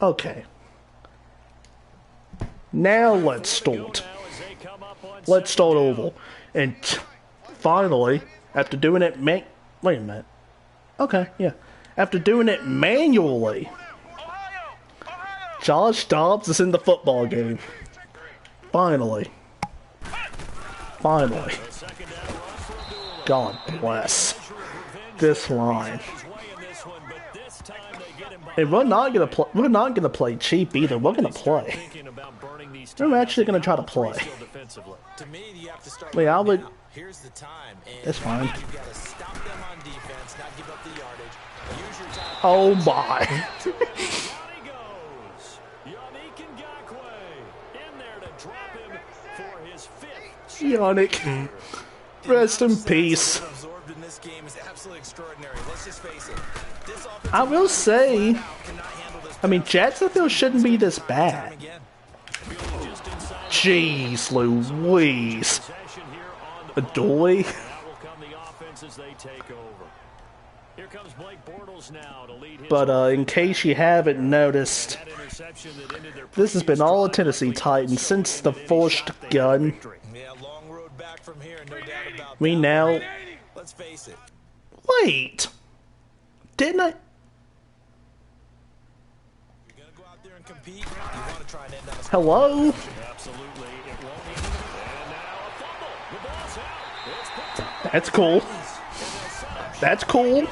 Okay. Now let's start. Let's start over. And finally, after doing it wait a minute. Okay, yeah. After doing it manually, Josh Dobbs is in the football game. Finally. Finally. God bless this line. And we're not gonna play cheap either. We're gonna play. We're actually gonna try to play. Wait, I would. That's fine. Oh my. Yannick. Rest in peace. I will say, I mean, Jacksonville shouldn't be this bad. Jeez Louise. Adoy. But in case you haven't noticed, this has been all of Tennessee Titans since the first gun. We now... Wait! Didn't I... Hello? That's cool. That's cool.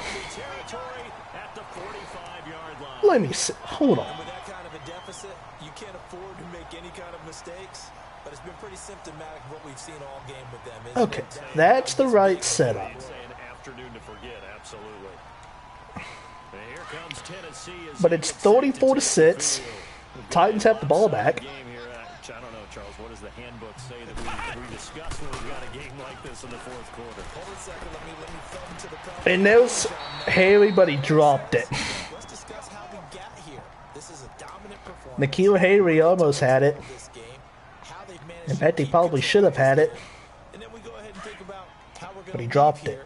Let me see. Hold on. You can't afford to make any kind of mistakes, but it's been pretty symptomatic of what we've seen all game with them. Okay, that's the right setup. But it's 34-6. Titans have the ball back. I don't know, Charles. What does the handbook say that we discuss when we've got a game like this in the fourth quarter? Hold a second. Let me thumb to the And there's Haley, but he dropped it. Let's discuss how we got here. This is a dominant performance. Nikhil Harry almost had it. In fact, he probably should have had it. But he dropped it.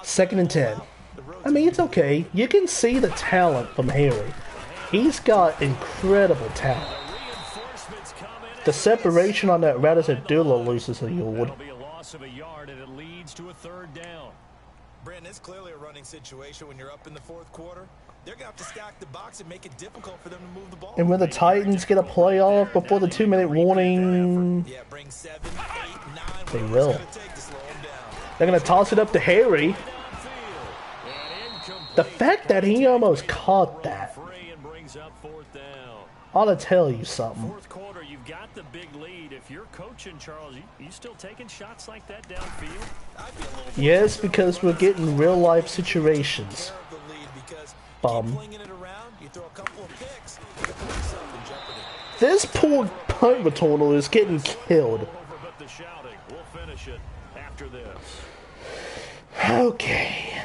2nd and 10. I mean, it's okay. You can see the talent from Harry. He's got incredible talent. The separation on that route is Abdullah loses a yard. Brandon, it's clearly a running situation when you're up in the fourth quarter. They're going to have to stack the box and make it difficult for them to move the ball. And when the Titans get a playoff before the 2-minute warning, they will. They're going to toss it up to Harry. The fact that he almost caught that ought to tell you something. Fourth quarter, you've got the big lead. If you're coaching, Charles, you still taking shots like that downfield? Yes, because we're getting real life situations. Bum. This poor punt returner is getting killed. We'll finish it after this. Okay.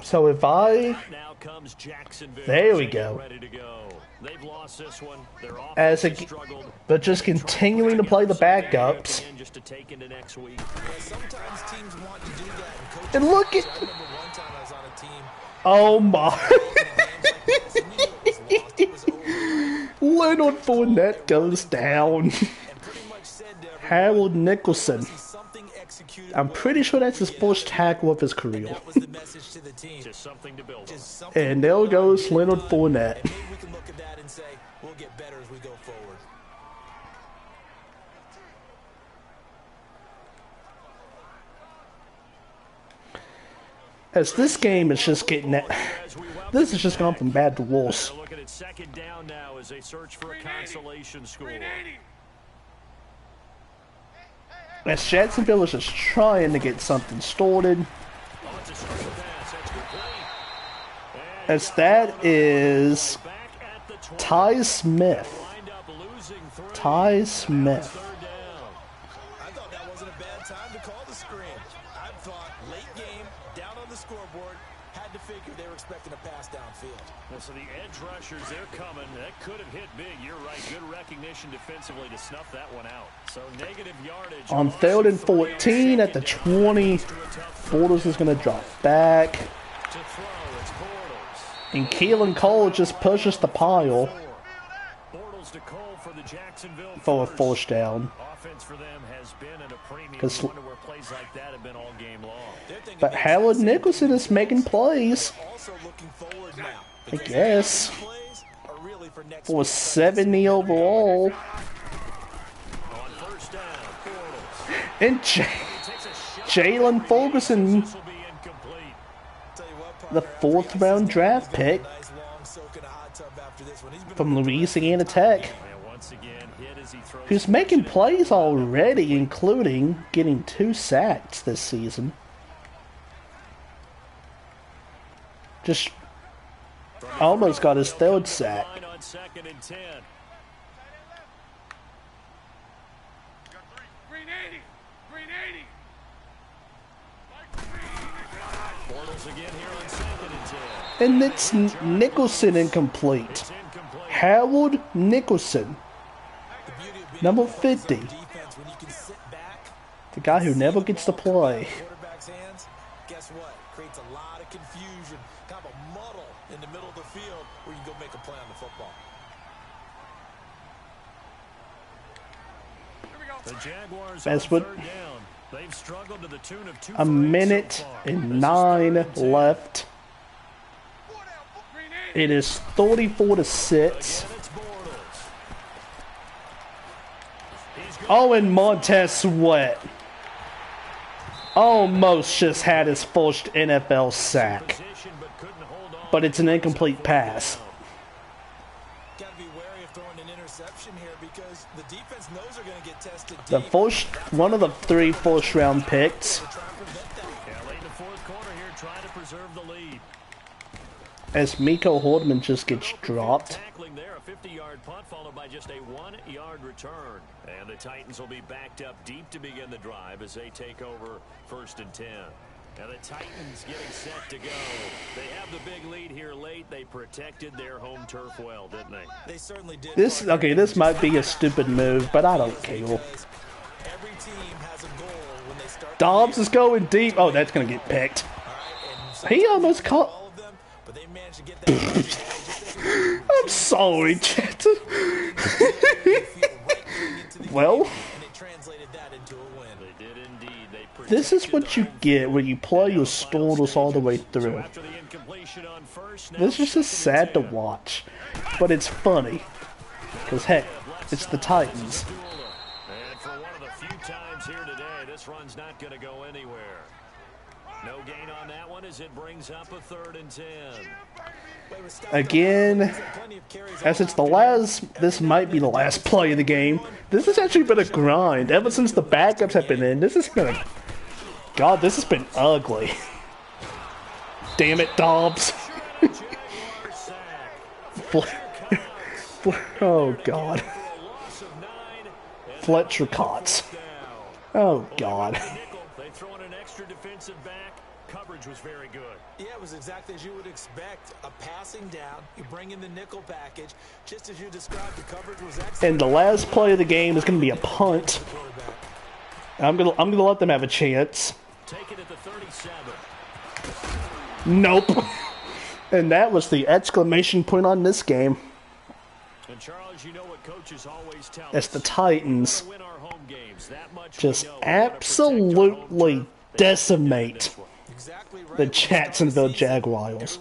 So if I... Now comes Jacksonville. There we They go. get ready to go. They've lost this one. Their As offense a, has struggled. but just continuing to play the backups. Just to take into next week. Sometimes teams want to do that, and coaches. And look at... I remember one time I was on a team. Oh my... Leonard Fournette goes down. Harold Nicholson. I'm pretty sure that's his first tackle of his career. Just something to build on. And there goes Leonard Fournette. Maybe we can look at that and say we'll get better as we go forward. As this game is just getting that. This is just gone from bad to worse. They're looking at second down now as they search for a consolation score. As Jacksonville is just trying to get something started. Oh, it's a straight pass. That's complete. As that is Back at the 20. Ty Smith. Wind up losing 3. Ty Smith. Third down. I thought that wasn't a bad time to call the scrim. I thought late game, down on the scoreboard, had to figure they were expecting a pass downfield. Well, so the edge rushers, they're coming. That could have hit big. You're right. Good recognition defensively to snuff that one out. So negative yardage. On 3rd and 14 at the 20. Bortles is going to drop back. To throw, it's Bortles. And Keelan Cole just pushes the pile Bortles to Cole for the Jacksonville for a first. 4th down. Offense for them has been at a premium. 'Cause- Wonder where plays like that have been all game long. But Howard Nicholson is making plays. Also looking forward now. I guess. Plays are really for next For week. 70 overall. On first down, Bortles. And Takes a shot. Jalen Ferguson, This will be incomplete. Tell you what, the partner, 4th round draft pick nice long soak in a hot tub after this one. He's been from Louisiana Tech, And once again, hit as he throws. who's making plays already, including getting 2 sacks this season. Just almost got his 3rd sack. Line on 2nd and 10. Bortles again here on 2nd and 10. And it's Nicholson incomplete. It's incomplete. Harold Nicholson, the beauty of being number able to play 50. defense when you can sit back. The guy who never gets to play. Quarterback's hands, guess what? Creates a lot of confusion, kind of a muddle in the middle of the field where you can go make a play on the football. The Jaguars That's on what- 3rd down. They've struggled to the tune of 2 A for 8 minute so far. and This is 9 3rd and 10. left. It is 34 to 6. Again, it's Bortles. He's going Oh, and Montez Sweat almost just had his first NFL sack, position but couldn't hold on. but it's an incomplete pass. Got to be wary of throwing an interception here because the defense knows they're going to get tested deep. The first, one of the 3 first-round picks, Try and prevent that. Yeah, late in the 4th quarter here, trying to preserve the lead. as Miko Hordman just gets dropped. Tackling there, a 50-yard punt followed by just a 1-yard return. And the Titans will be backed up deep to begin the drive as they take over 1st and 10. Now the Titans getting set to go. They have the big lead here late. They protected their home turf well, didn't they? They certainly did. This, okay, this might be a stupid move, but I don't care. Every team has a goal when they start. Dobbs is going deep. Oh, that's going to get picked. He almost caught. All of them, but they managed to get that. I'm sorry, Chet. Well, And they translated that into a win. They did indeed. They this is protected what their you home get when you play your starters all the way So through. after the incompletion on first, now This is just 2nd sad and to 10. watch, but it's funny. Because, heck, it's the Titans. And for one of the few times here today, this run's not going to go anywhere. No gain on that one as it brings up a 3rd and 10. Again, as it's the last, this might be the last play of the game. This has actually been a grind. Ever since the backups have been in, this has been a... God, this has been ugly. Damn it, Dobbs. Jaguars set Oh, God. Fletcher Cots. Oh, God. They throw in an extra defensive back. Coverage was very good. Yeah, it was exactly as you would expect. A passing down, you bring in the nickel package. Just as you described, the coverage was excellent. And the last play of the game is going to be a punt. I'm gonna let them have a chance. Take it at the 37. Nope. And that was the exclamation point on this game. And Charles, you know what coaches always tell It's the Titans. win our home games. That much Just we know. We gotta protect our home absolutely turf. decimate Exactly right. the Jacksonville Jaguars.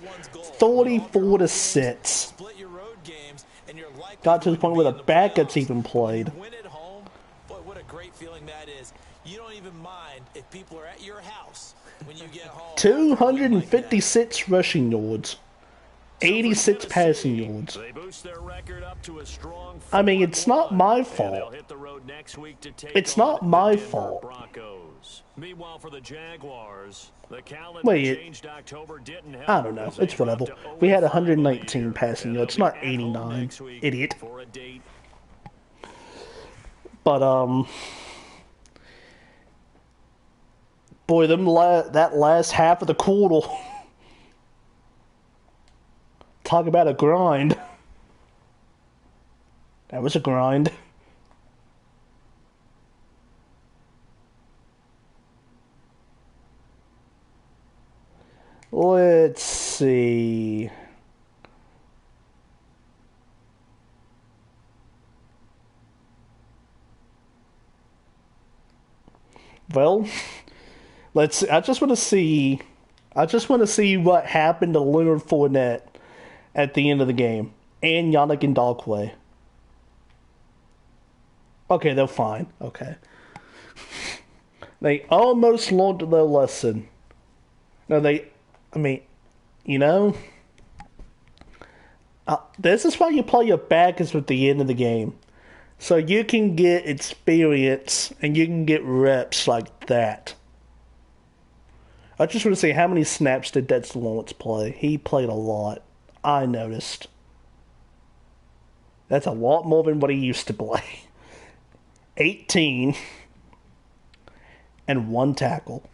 34-6. Split your road games, and you're likely Got to the going point be where in the the backups playoffs. even played. Win at home. Boy, what a great feeling that is. You don't even mind if people are at your house when you get home. 256 rushing yards. 86 passing yards. They boost their record up to a strong I mean, it's not 4-1, my and fault. they'll hit the road next week to take It's on not the my Denver fault. Broncos. Meanwhile, for the Jaguars, the calendar Wait, changed October didn't help I don't know. as they It's whatever. dropped to We had 0-5 on the 119 year, passing and yards, they'll not be at home 89. next week Idiot. for a date. But, boy, that last half of the quarter. Talk about a grind. That was a grind. Let's see. Well, let's. I just want to see what happened to Leonard Fournette at the end of the game and Yannick Ngakoue. Okay, they're fine. Okay, they almost learned their lesson. No, this is why you play your backers at the end of the game. So you can get experience and you can get reps like that. I just want to say, how many snaps did Dexter Lawrence play? He played a lot. I noticed. That's a lot more than what he used to play. 18 and 1 tackle.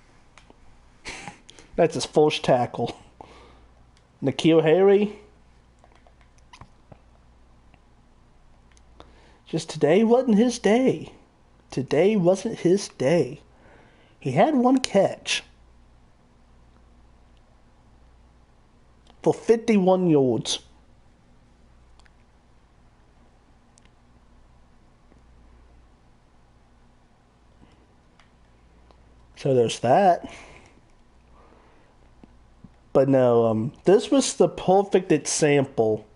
That's his first tackle. N'Keal Harry. Just today wasn't his day. Today wasn't his day. He had 1 catch for 51 yards. So there's that. But no, this was the perfect example.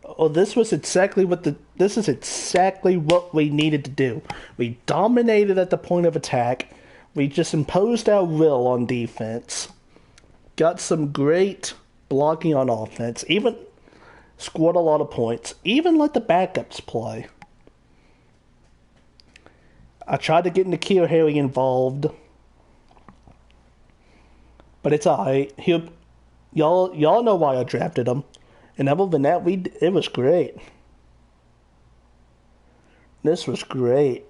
Oh, this is exactly what we needed to do. We dominated at the point of attack. We just imposed our will on defense. Got some great blocking on offense. Even scored a lot of points. Even let the backups play. I tried to get N'Keal Harry involved. But it's alright. Y'all know why I drafted him. And other than that, it was great. This was great.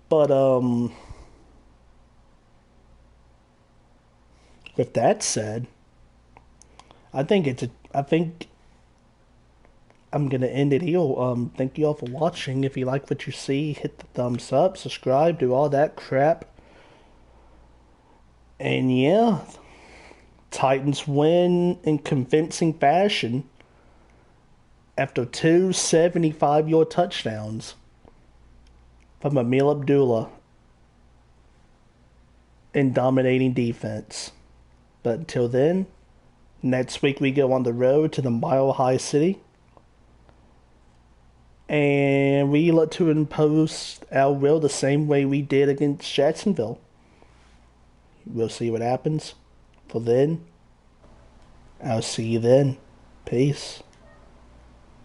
But with that said, I think I'm gonna end it here. Thank you all for watching. If you like what you see, hit the thumbs up, subscribe, do all that crap. And yeah, Titans win in convincing fashion after 2 75-yard touchdowns from Emil Abdullah in dominating defense. But until then, next week we go on the road to the Mile High City. And we look to impose our will the same way we did against Jacksonville. We'll see what happens. For then, I'll see you then. Peace.